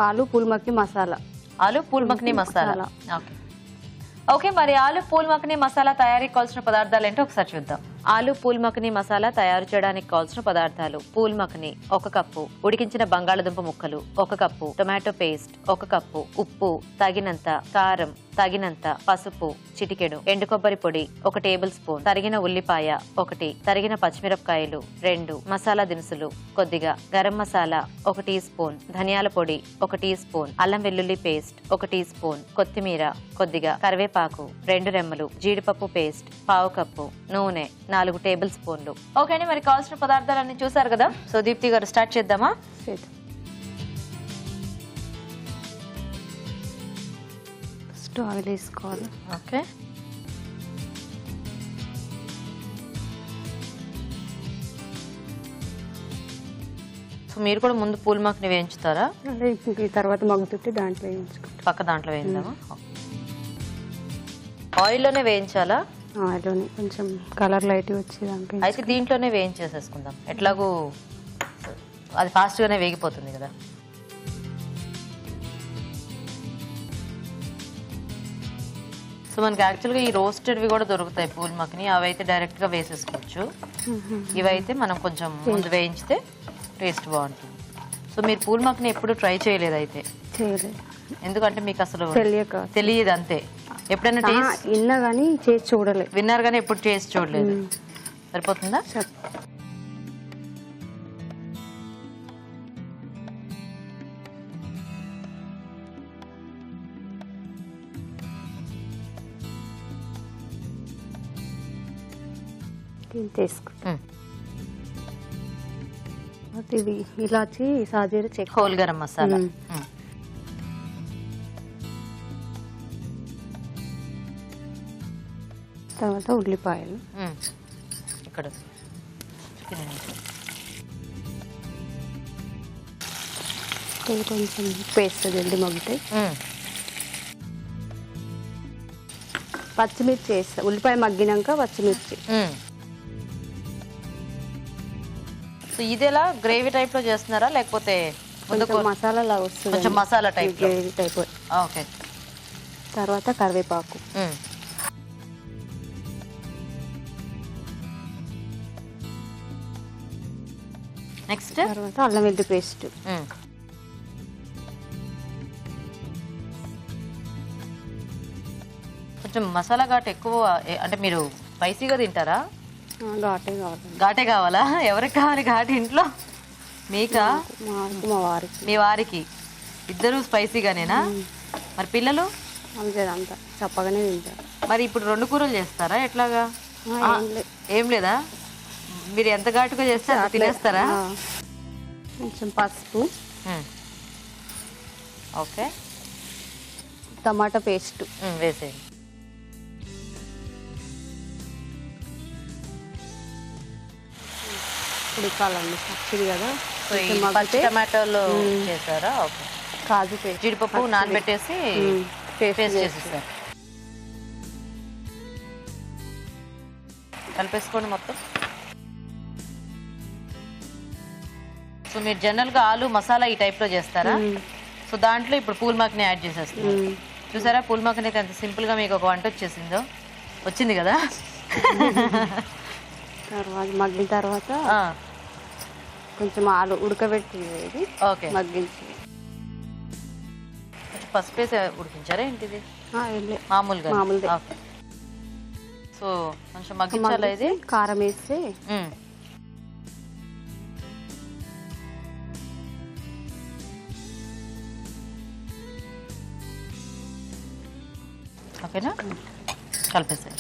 ఆలు పూల్ మక్ని మసాలా. ఆలు పూల్ మక్ని మసాలా. ఓకే. ఓకే, మరి ఆలు పూల్ మక్ని మసాలా తయారీకి కావాల్సిన పదార్థాలు ఏంటో ఒకసారి చూద్దాం. ఆలు పూల్ మక్ని మసాలా తయారు చేయడానికి కావాల్సిన పదార్థాలు: పూల్ మక్ని 1 కప్పు, ఉడికించిన బంగాళదుంప ముక్కలు 1 కప్పు, టొమాటో పేస్ట్ 1 కప్పు, ఉప్పు తగినంత, కారం తగినంత, పసుపు చిటికెడు, ఎండు కొబ్బరి పొడి 1 టేబుల్ స్పూన్, తరిగిన ఉల్లిపాయ 1, తరిగిన పచ్చిమిరపకాయలు 2, మసాలా దినుసులు కొద్దిగా, గరం మసాలా 1 టీ స్పూన్, ధనియాల పొడి 1 టీ స్పూన్, అల్లం వెల్లుల్లి పేస్ట్ 1 టీ స్పూన్, కొత్తిమీర కొద్దిగా, కరివేపాకు 2 రెమ్మలు, జీడిపప్పు పేస్ట్ 1/2 కప్పు, నూనె 4 టేబుల్ స్పూన్లు. ఓకే అండి, మరి కావాల్సిన పదార్థాలన్నీ చూసారు కదా. సో దీప్తి గారు స్టార్ట్ చేద్దామా? ఫస్ట్ ఆయిల్ వేసుకోవాలి. ఓకే. మీరు కూడా ముందు పూల్ మక్కని వేయించుతారా? అదే ఈ తర్వాత మగ్గుతుంటే దాంట్లో వేయించుకుంటాం. పక్క దాంట్లో వేయిందామా? ఆయిల్లోనే వేయించాలా? ఆయిల్లోనే కొంచెం కలర్ లైట్ వచ్చేదానికి. అయితే దీంట్లోనే వేయించేసేసుకుందాం, ఎట్లాగూ అది ఫాస్ట్గానే వేగిపోతుంది కదా. సో మనకి యాక్చువల్గా ఈ రోస్టెడ్వి కూడా దొరుకుతాయి పూల్ మక్కని, అవి అయితే డైరెక్ట్గా వేసేసుకోవచ్చు. ఇవైతే మనం కొంచెం ముందు వేయించితే టేస్ట్ బాగుంటుంది. సో మీరు పూల్ మక్కని ఎప్పుడు ట్రై చేయలేదు అయితే? చేయలేదు, ఎందుకంటే మీకు అసలు తెలియక. తెలియదు అంతే. ఎప్పుడైనా టేస్ట్ విన్నా కానీ చేసి చూడలేదు. విన్నారు కానీ ఎప్పుడు టేస్ట్ చూడలేదు. సరిపోతుందా? తీసుకో. ఇది ఇలాచి, సాజీర, చెక్క, హోల్ గరం మసాలా. తర్వాత ఉల్లిపాయలు. ఇక్కడ ఇది కొంచెం పేస్ట్ జల్ది మగ్గుతాయి. పచ్చిమిర్చి వేస్తా, ఉల్లిపాయ మగ్గినాక పచ్చిమిర్చి. సో ఇది ఎలా గ్రేవీ టైప్ లో చేస్తున్నారా లేకపోతే కొంచెం మసాలా లాగా వస్తుంది, కొంచెం masala type? Gravy type. Okay. తర్వాత కరివేపాకు. నెక్స్ట్ తర్వాత అల్లం వెల్లుల్లి పేస్ట్. కొంచెం మసాలా ఘాటు ఎక్కువ, అంటే మీరు స్పైసీగా తింటారా? ఘాటే కావాలి. ఘాటే కావాలా? ఎవరికి కావాలి ఘాటు ఇంట్లో? మీకా? మా వారికి. మీ వారికి ఇద్దరు స్పైసీగానేనా? మరి పిల్లలు? అంతా చప్పగానే తింటారు. మరి ఇప్పుడు 2 కూరలు చేస్తారా ఎట్లాగా? ఏం లేదా? మీరు ఎంత ఘాటుగా చేస్తే అంత తినేస్తారా? కొంచెం పసుపు. ఓకే. టమాటా పేస్ట్ వేసేయండి. ఉడకాలండి, పచ్చిది కదా. సో ఈ పచ్చి టమాటోలు చేస్తారా? ఓకే. కాజు పేస్ట్, జీడిపప్పు నానబెట్టేసి పేస్ట్ చేసేసారు. కలిపేసుకోండి మొత్తం. సో మీరు జనరల్గా ఆలు మసాలా ఈ టైప్లో చేస్తారా? సో దాంట్లో ఇప్పుడు పూల్ మక్కని యాడ్ చేసేస్తారు. చూసారా పూల్ మక్కని అయితే ఎంత సింపుల్గా మీకు ఒక వంట వచ్చేసిందో. వచ్చింది కదా. తర్వాత మగ్గిన తర్వాత కొంచెం ఆలు ఉడకబెట్టి ఓకే మగ్గించి పసుపు వేసి ఉడికించారా ఏంటిది? మామూలుగా. సో కొంచెం మగ్గించాలా ఇది? కారం వేస్తే ఓకేనా? కలిపేసాయి.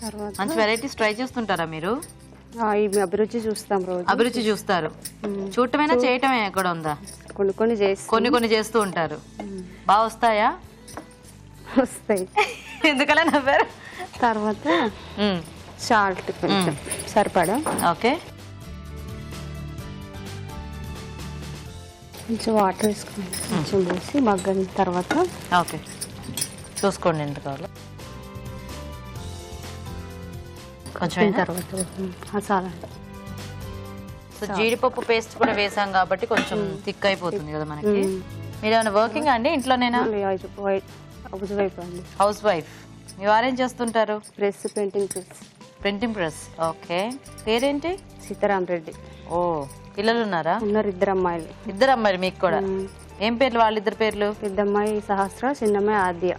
తర్వాత మంచి వెరైటీస్ ట్రై చేస్తుంటారా మీరు? అభిరుచి చూస్తాం రోజు. అభిరుచి చూస్తారు. చూడటమైనా చేయటమే కూడా ఉందా? కొన్ని చేసి కొన్ని చేస్తూ ఉంటారు. బాగా వస్తాయా? వస్తాయి. ఎందుకలా నవ్వారు? తర్వాత సాల్ట్ కొంచెం సరిపడా. ఓకే. కొంచెం వాటర్ వేసుకుని కొంచెం వేసి మగ్గిన తర్వాత ఓకే చూసుకోండి ఎంత కావాలో. కొంచెం తర్వాత మసాలా. సో జీడిపప్పు పేస్ట్ కూడా వేసాం కాబట్టి కొంచెం థిక్ అయిపోతుంది కదా మనకి. మీరు ఏమైనా వర్కింగ్ అండి ఇంట్లోనేనా? House wife. మీ వారేం చేస్తుంటారు? Press, painting press. Printing press. Okay. పేరేంటి? సీతారాం రెడ్డి. ఓ, పిల్లలు ఉన్నారా? ఉన్నారు, 2 అమ్మాయిలు. 2 అమ్మాయిలు మీకు కూడా? ఏం పేర్లు వాళ్ళిద్దరు పేర్లు? పెద్ద అమ్మాయి సహస్ర, చిన్న అమ్మాయి ఆద్య.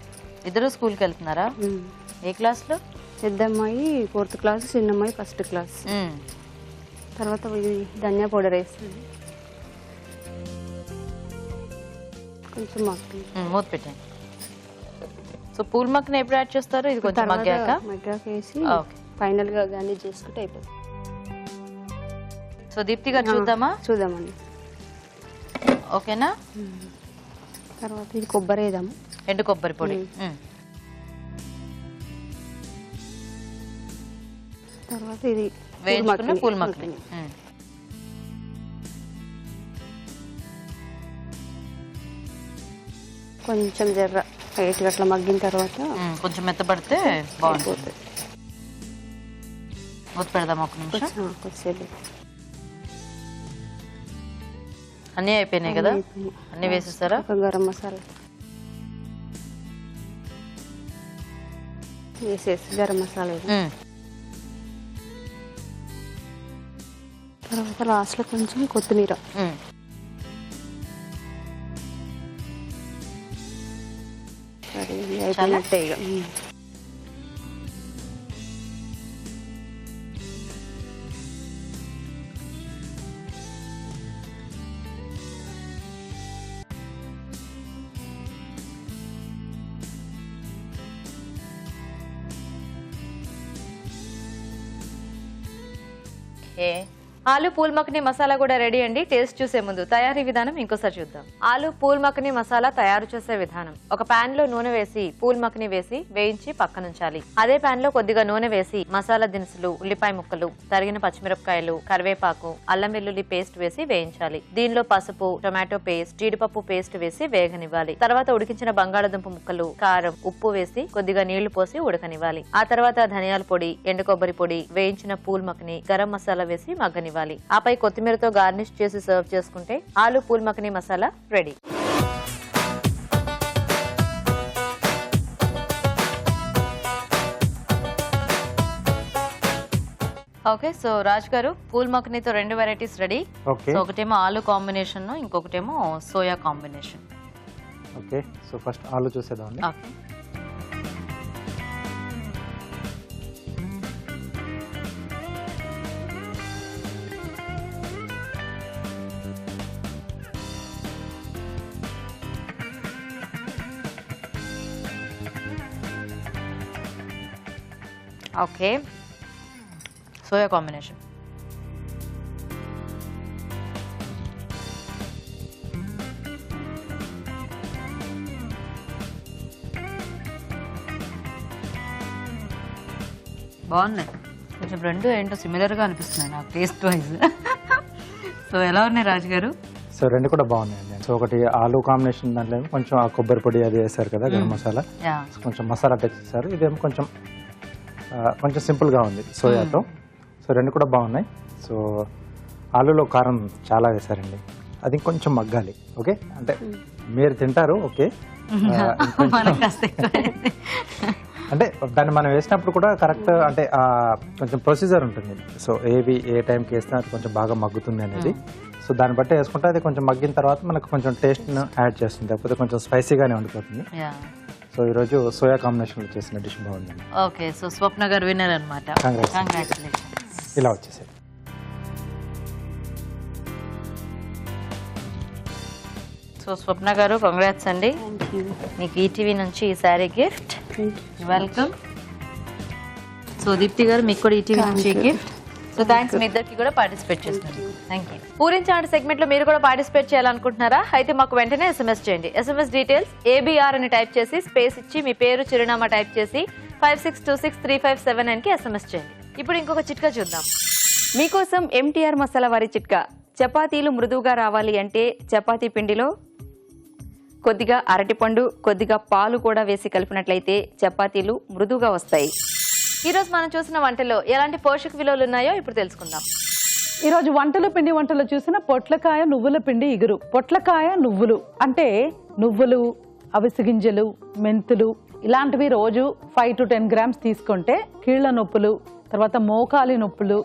ఇద్దరు స్కూల్కి వెళ్తున్నారా? ఏ క్లాస్లో? పెద్ద అమ్మాయి 4th క్లాస్, చిన్న అమ్మాయి 1st క్లాస్. తర్వాత ధనియా పౌడర్ వేస్తుంది. కొంచెం మూత పెట్టండి. సో పూల్ మక్కని ఎప్పుడు యాడ్ చేస్తారు? ఇది కొంచెం మగ్గాక వేసి ఫైనల్ గా గార్నిష్ చేసుకుంటే అయిపోతుంది. సో దీప్తి గారు చూద్దామండి. ఓకేనా? తర్వాత ఇది కొబ్బరి వేద్దాము. ఎండు కొబ్బరి పొడి. తర్వాత ఇది వేయించుకున్న పూల్ మక్కని. కొంచెం జర్ర లైట్గా అట్లా మగ్గిన తర్వాత కొంచెం మెత్తపడితే బాగుంటుంది. మూత పెడదాం ఒక నిమిషం. కొద్దిసేపు అన్నీ అయిపోయినాయి కదా, అన్నీ వేసేస్తారా? ఒక గరం మసాలా వేసేసి గరం మసాలా తర్వాత లాస్ట్లో కొంచెం కొత్తిమీర. సరే అయిపోయినట్టే ఇక. ఆలు పూల్ మఖని మసాలా కూడా రెడీ అండి. టేస్ట్ చూసే ముందు తయారీ విధానం ఇంకోసారి చూద్దాం. ఆలు పూల్ మఖని మసాలా తయారు చేసే విధానం: ఒక పాన్ లో నూనె వేసి పూల్ మఖని వేసి వేయించి పక్కనుంచాలి. అదే పాన్ లో కొద్దిగా నూనె వేసి మసాలా దినుసులు, ఉల్లిపాయ ముక్కలు, తరిగిన పచ్చిమిరపకాయలు, కరివేపాకు, అల్లం వెల్లుల్లి పేస్ట్ వేసి వేయించాలి. దీనిలో పసుపు, టొమాటో పేస్ట్, జీడిపప్పు పేస్ట్ వేసి వేగనివ్వాలి. తర్వాత ఉడికించిన బంగాళాదుంప ముక్కలు, కారం, ఉప్పు వేసి కొద్దిగా నీళ్లు పోసి ఉడకనివ్వాలి. ఆ తర్వాత ధనియాల పొడి, ఎండు కొబ్బరి పొడి, వేయించిన పూల్ మఖని, గరం మసాలా వేసి మగ్గనివ్వాలి. ఆపై కొత్తిమీరతో గార్నిష్ చేసి సర్వ్ చేసుకుంటే aloo phool makhana masala ready. Okay, so Raj garu, phool మఖనీతో 2 వెరైటీస్ రెడీ. సో ఒకటేమో ఆలు కాంబినేషన్, ఇంకొకటేమో soya combination. Okay, so first aloo చూసేద్దాం. Okay, okay, soya combination. బాగున్నాయి. కొంచెం రెండు ఏంటో సిమిలర్గా అనిపిస్తున్నాయి నాకు టేస్ట్ వైజ్. సో ఎలా ఉన్నాయి రాజు గారు? సో రెండు కూడా బాగున్నాయండి. సో ఒకటి ఆలు కాంబినేషన్, దాంట్లో కొంచెం ఆ కొబ్బరి పొడి అది వేసారు కదా, గరం మసాలా, కొంచెం మసాలా టచ్ చేశారు. ఇదేమో కొంచెం కొంచెం సింపుల్గా ఉంది సోయాతో. సో రెండు కూడా బాగున్నాయి. సో ఆలులో కారం చాలా వేశారండి, అది కొంచెం మగ్గాలి. ఓకే, అంటే మీరు తింటారు ఓకే, అంటే దాన్ని మనం వేసినప్పుడు కూడా కరెక్ట్, అంటే కొంచెం ప్రొసీజర్ ఉంటుంది. సో ఏవి ఏ టైంకి వేస్తే అది కొంచెం బాగా మగ్గుతుంది అనేది. సో దాన్ని బట్టి వేసుకుంటే అది కొంచెం మగ్గిన తర్వాత మనకు కొంచెం టేస్ట్ను యాడ్ చేస్తుంది, లేకపోతే కొంచెం స్పైసీగానే ఉండిపోతుంది. సో ఈరోజు సోయా కాంబినేషన్లో చేసిన డిష్ బాగుంది. ఓకే, సో స్వప్న గారు విన్నర్ అనమాట. కంగ్రాచులేషన్స్. ఇలా వచ్చేసాయి. సో స్వప్న గారు, కంగ్రాట్స్ అండి. మీకు ఈటీవీ నుంచి ఈ sari gift. Welcome. So Deepti గారు, మీకు కూడా ఈటీవీ నుంచి గిఫ్ట్. సో థ్యాంక్స్, మీ ఇద్దరికి కూడా పార్టిసిపేట్ చేస్తున్నారు. Thank you. పూరించాంటి సెగ్మెంట్ లో మీరు కూడా పార్టిసిపేట్ చేయాలనుకుంటున్నారా? అయితే మాకు వెంటనే SMS చేయండి. SMS డీటెయిల్స్ ABR అని టైప్ చేసి స్పేస్ ఇచ్చి మీ పేరు, చిరునామా టైప్ చేసి 56263579 కి SMS చేయండి. ఇప్పుడు ఇంకొక చిట్కా చూద్దాం. మీకోసం MTR మసాలా వారి చిట్కా. చపాతీలు మృదువుగా రావాలి అంటే చపాతీ పిండిలో కొద్దిగా అరటిపండు, కొద్దిగా పాలు కూడా వేసి కలిపినట్లయితే చపాతీలు మృదువుగా వస్తాయి. ఈరోజు మనం చూసిన వంటలో ఎలాంటి పోషక విలువలు ఉన్నాయో ఇప్పుడు తెలుసుకుందాం. ఈరోజు వంటలు, పిండి వంటలు చూసిన పొట్లకాయ నువ్వుల పిండి ఇగురు. పొట్లకాయ నువ్వులు అంటే నువ్వులు, అవిసె గింజలు, మెంతులు ఇలాంటివి రోజు 5 to 10 grams తీసుకుంటే కీళ్ల నొప్పులు, తర్వాత మోకాలి నొప్పులు,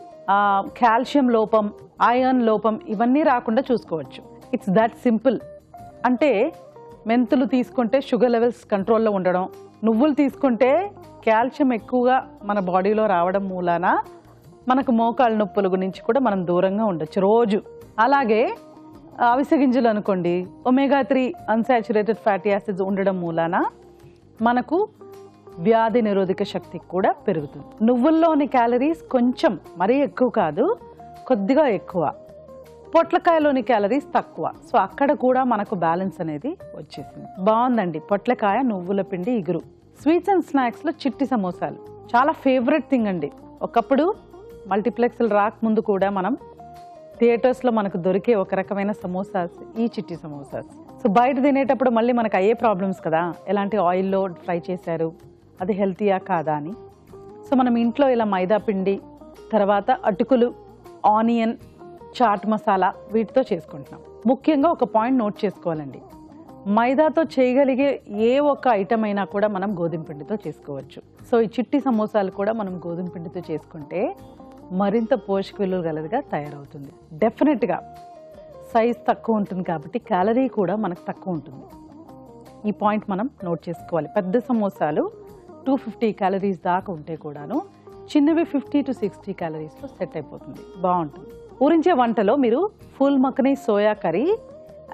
కాల్షియం లోపం, ఐరన్ లోపం ఇవన్నీ రాకుండా చూసుకోవచ్చు. It's that simple. అంటే మెంతులు తీసుకుంటే షుగర్ లెవెల్స్ కంట్రోల్లో ఉండడం, నువ్వులు తీసుకుంటే కాల్షియం ఎక్కువగా మన బాడీలో రావడం మూలాన మనకు మోకాళ్ళ నొప్పుల గురించి కూడా మనం దూరంగా ఉండొచ్చు రోజు. అలాగే అవిసె గింజలు అనుకోండి, omega-3 అన్సాచురేటెడ్ ఫ్యాటీ యాసిడ్స్ ఉండడం మూలాన మనకు వ్యాధి నిరోధక శక్తి కూడా పెరుగుతుంది. నువ్వుల్లోని క్యాలరీస్ కొంచెం మరీ ఎక్కువ కాదు, కొద్దిగా ఎక్కువ. పొట్లకాయలోని క్యాలరీస్ తక్కువ. సో అక్కడ కూడా మనకు బ్యాలెన్స్ అనేది వచ్చేసింది. బాగుందండి పొట్లకాయ నువ్వుల పిండి ఇగురు. స్వీట్స్ అండ్ స్నాక్స్లో చిట్టి సమోసాలు చాలా ఫేవరెట్ థింగ్ అండి. ఒకప్పుడు మల్టీప్లెక్స్లు రాకముందు కూడా మనం థియేటర్స్లో మనకు దొరికే ఒక రకమైన సమోసాస్ ఈ చిట్టి సమోసాస్. సో బయట తినేటప్పుడు మళ్ళీ మనకు అయ్యే ప్రాబ్లమ్స్ కదా, ఎలాంటి ఆయిల్లో ఫ్రై చేశారు, అది హెల్తీయా కాదా అని. సో మనం ఇంట్లో ఇలా మైదా పిండి, తర్వాత అటుకులు, ఆనియన్, చాట్ మసాలా వీటితో చేసుకుంటున్నాం. ముఖ్యంగా ఒక పాయింట్ నోట్ చేసుకోవాలండి, మైదాతో చేయగలిగే ఏ ఒక్క ఐటమ్ అయినా కూడా మనం గోధుమ పిండితో చేసుకోవచ్చు. సో ఈ చిట్టి సమోసాలు కూడా మనం గోధుమ పిండితో చేసుకుంటే మరింత పోషక విలువలు గలదిగా తయారవుతుంది. డెఫినెట్గా సైజ్ తక్కువ ఉంటుంది కాబట్టి క్యాలరీ కూడా మనకు తక్కువ ఉంటుంది. ఈ పాయింట్ మనం నోట్ చేసుకోవాలి. పెద్ద సమోసాలు 250 క్యాలరీస్ దాకా ఉంటే కూడాను చిన్నవి 50 to 60 క్యాలరీస్లో సెట్ అయిపోతుంది, బాగుంటుంది. ఊరించే వంటలో మీరు pool makhani soya curry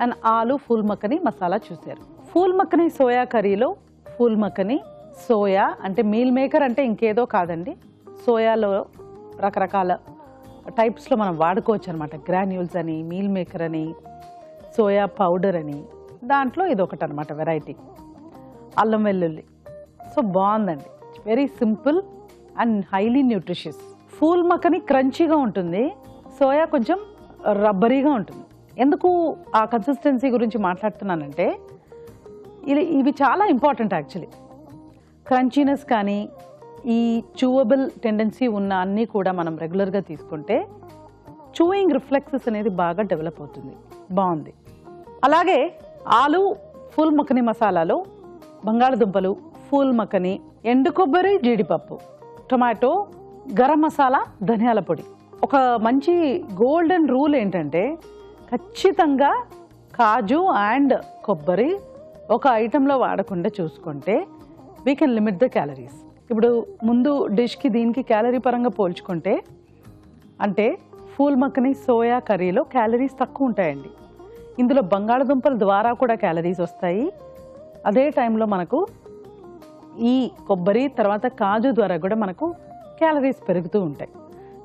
and ఆలు ఫూల్ మక్కనీ మసాలా చూశారు. ఫూల్ మక్కనీ సోయా కర్రీలో ఫూల్ మక్కనీ సోయా అంటే మీల్ మేకర్ అంటే ఇంకేదో కాదండి, సోయాలో రకరకాల టైప్స్లో మనం వాడుకోవచ్చు అనమాట. గ్రాన్యూల్స్ అని, మీల్ మేకర్ అని, సోయా పౌడర్ అని, దాంట్లో ఇది ఒకటి అనమాట వెరైటీ. అల్లం వెల్లుల్లి. సో బాగుందండి, very simple and highly nutritious. Phool makhana క్రంచీగా ఉంటుంది, సోయా కొంచెం రబ్బరీగా ఉంటుంది. ఎందుకు ఆ కన్సిస్టెన్సీ గురించి మాట్లాడుతున్నానంటే ఇవి చాలా ఇంపార్టెంట్ యాక్చువల్లీ. క్రంచీనెస్ కానీ ఈ చూవబుల్ టెండెన్సీ ఉన్న అన్నీ కూడా మనం రెగ్యులర్గా తీసుకుంటే చూయింగ్ రిఫ్లెక్సెస్ అనేది బాగా డెవలప్ అవుతుంది, బాగుంది. అలాగే ఆలు ఫూల్ మక్కనీ మసాలాలో బంగాళదుంపలు, ఫూల్ మక్కనీ, ఎండు కొబ్బరి, జీడిపప్పు, టొమాటో, గరం మసాలా, ధనియాల పొడి. ఒక మంచి గోల్డెన్ రూల్ ఏంటంటే ఖచ్చితంగా కాజు అండ్ కొబ్బరి ఒక ఐటెంలో వాడకుండా చూసుకుంటే we can limit the calories. ఇప్పుడు ముందు డిష్కి దీనికి క్యాలరీ పరంగా పోల్చుకుంటే అంటే ఫూల్ మక్కనీ సోయా కర్రీలో క్యాలరీస్ తక్కువ ఉంటాయండి. ఇందులో బంగాళదుంపల ద్వారా కూడా క్యాలరీస్ వస్తాయి, అదే టైంలో మనకు ఈ కొబ్బరి తర్వాత కాజు ద్వారా కూడా మనకు క్యాలరీస్ పెరుగుతూ ఉంటాయి.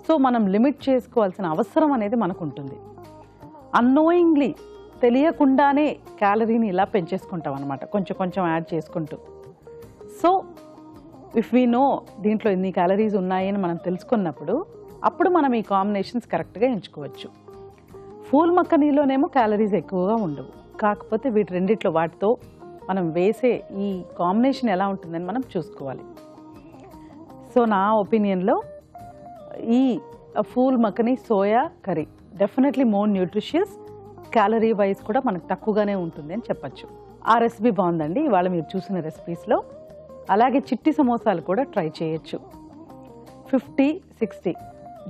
సో మనం లిమిట్ చేసుకోవాల్సిన అవసరం అనేది మనకు ఉంటుంది. అన్నోయింగ్లీ తెలియకుండానే క్యాలరీని ఇలా పెంచేసుకుంటాం అనమాట, కొంచెం కొంచెం యాడ్ చేసుకుంటూ. సో ఇఫ్ వీ నో దీంట్లో ఇన్ని క్యాలరీస్ ఉన్నాయని మనం తెలుసుకున్నప్పుడు అప్పుడు మనం ఈ కాంబినేషన్స్ కరెక్ట్గా ఎంచుకోవచ్చు. ఫూల్ మక్కనీలోనేమో క్యాలరీస్ ఎక్కువగా ఉండవు, కాకపోతే వీటి రెండిట్లో వాటితో మనం వేసే ఈ కాంబినేషన్ ఎలా ఉంటుందని మనం చూసుకోవాలి. సో నా ఒపీనియన్లో ఈ phool makhani soya curry definitely more nutritious, calorie wise కూడా మనకు తక్కువగానే ఉంటుంది అని చెప్పచ్చు. ఆ రెసిపీ బాగుందండి ఇవాళ మీరు చూసిన రెసిపీస్లో. అలాగే చిట్టి సమోసాలు కూడా ట్రై చేయొచ్చు. 50, 60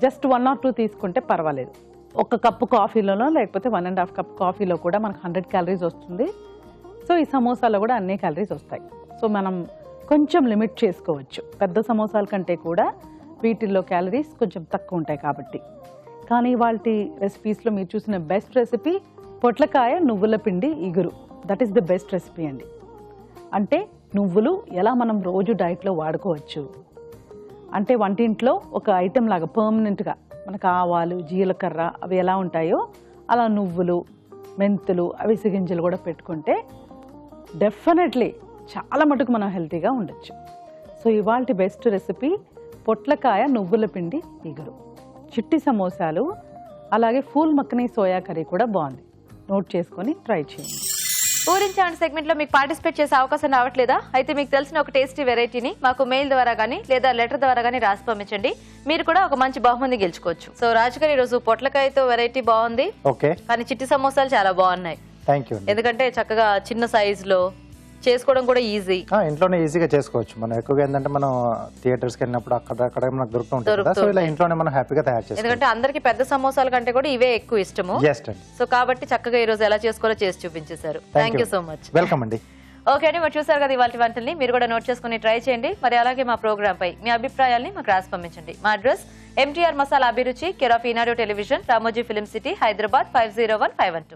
జస్ట్ 1 or 2 తీసుకుంటే పర్వాలేదు. ఒక కప్పు కాఫీలోనో లేకపోతే 1.5 కప్ కాఫీలో కూడా మనకు 100 క్యాలరీస్ వస్తుంది. సో ఈ సమోసాలో కూడా అన్ని క్యాలరీస్ వస్తాయి. సో మనం కొంచెం లిమిట్ చేసుకోవచ్చు, పెద్ద సమోసాల కంటే కూడా వీటిల్లో క్యాలరీస్ కొంచెం తక్కువ ఉంటాయి కాబట్టి. కానీ వాటి రెసిపీస్లో మీరు చూసిన బెస్ట్ రెసిపీ పొట్లకాయ నువ్వుల పిండి ఇగురు. That is the best recipe అండి. అంటే నువ్వులు ఎలా మనం రోజు డైట్లో వాడుకోవచ్చు అంటే వంటింట్లో ఒక ఐటెం లాగా పర్మనెంట్గా మనకు ఆవాలు, జీలకర్ర అవి ఎలా ఉంటాయో అలా నువ్వులు, మెంతులు, అవిసె గింజలు కూడా పెట్టుకుంటే డెఫినెట్లీ చాలా మటుకు మనం హెల్తీగా ఉండొచ్చు. సో ఇవాళ బెస్ట్ రెసిపీ పొట్లకాయ నువ్వుల పిండి ఇగురు, చిట్టి సమోసాలు, అలాగే ఫూల్ మక్కనీ సోయా కర్రీ కూడా బాగుంది. నోట్ చేసుకొని ట్రై చేయండి. ఊరించాండ్ సెగ్మెంట్ లో మీకు పార్టిసిపేట్ చేసే అవకాశం రావట్లేదా? అయితే మీకు తెలిసిన ఒక టేస్టీ వెరైటీని మాకు మెయిల్ ద్వారా గానీ లేదా లెటర్ ద్వారా గానీ రాసి పంపించండి, మీరు కూడా ఒక మంచి బహుమతి గెలుచుకోవచ్చు. సో రాజు గారు, ఈ రోజు పొట్లకాయతో వెరైటీ బాగుంది, ఓకే, కానీ చిట్టి సమోసాలు చాలా బాగున్నాయి. Thank you. ఎందుకంటే చక్కగా చిన్న సైజ్ లో చేసుకోవడం కూడా ఈజీ, ఇంట్లోనే ఈజీగా చేసుకోవచ్చు. మనం ఎక్కువగా ఏంటంటే మనం థియేటర్స్కి వెళ్ళినప్పుడు అక్కడ మనకు దొరుకుతూ ఉంటుంది కదా, సో ఇలా ఇంట్లోనే మనం హ్యాపీగా తయారు చేసుకోవచ్చు. ఎందుకంటే అందరికి పెద్ద సమోసాల కంటే కూడా ఇవే ఎక్కువ ఇష్టము. సో కాబట్టి చక్కగా ఈ రోజు ఎలా చేసుకోవాలో చేసి చూపించేశారు. Thank you so much. Welcome అండి. ఓకే అండి, మరి చూసారు కదా ఇవాళ వంటల్ని, మీరు కూడా నోట్ చేసుకుని ట్రై చేయండి. మరి అలాగే మా ప్రోగ్రామ్ పై మీ అభిప్రాయాల్ని మాకు రాసి పంపించండి. మా అడ్రస్ MTR మసాలా అభిరుచి, care of Eenadu television, Ramoji film city, Hyderabad 501512.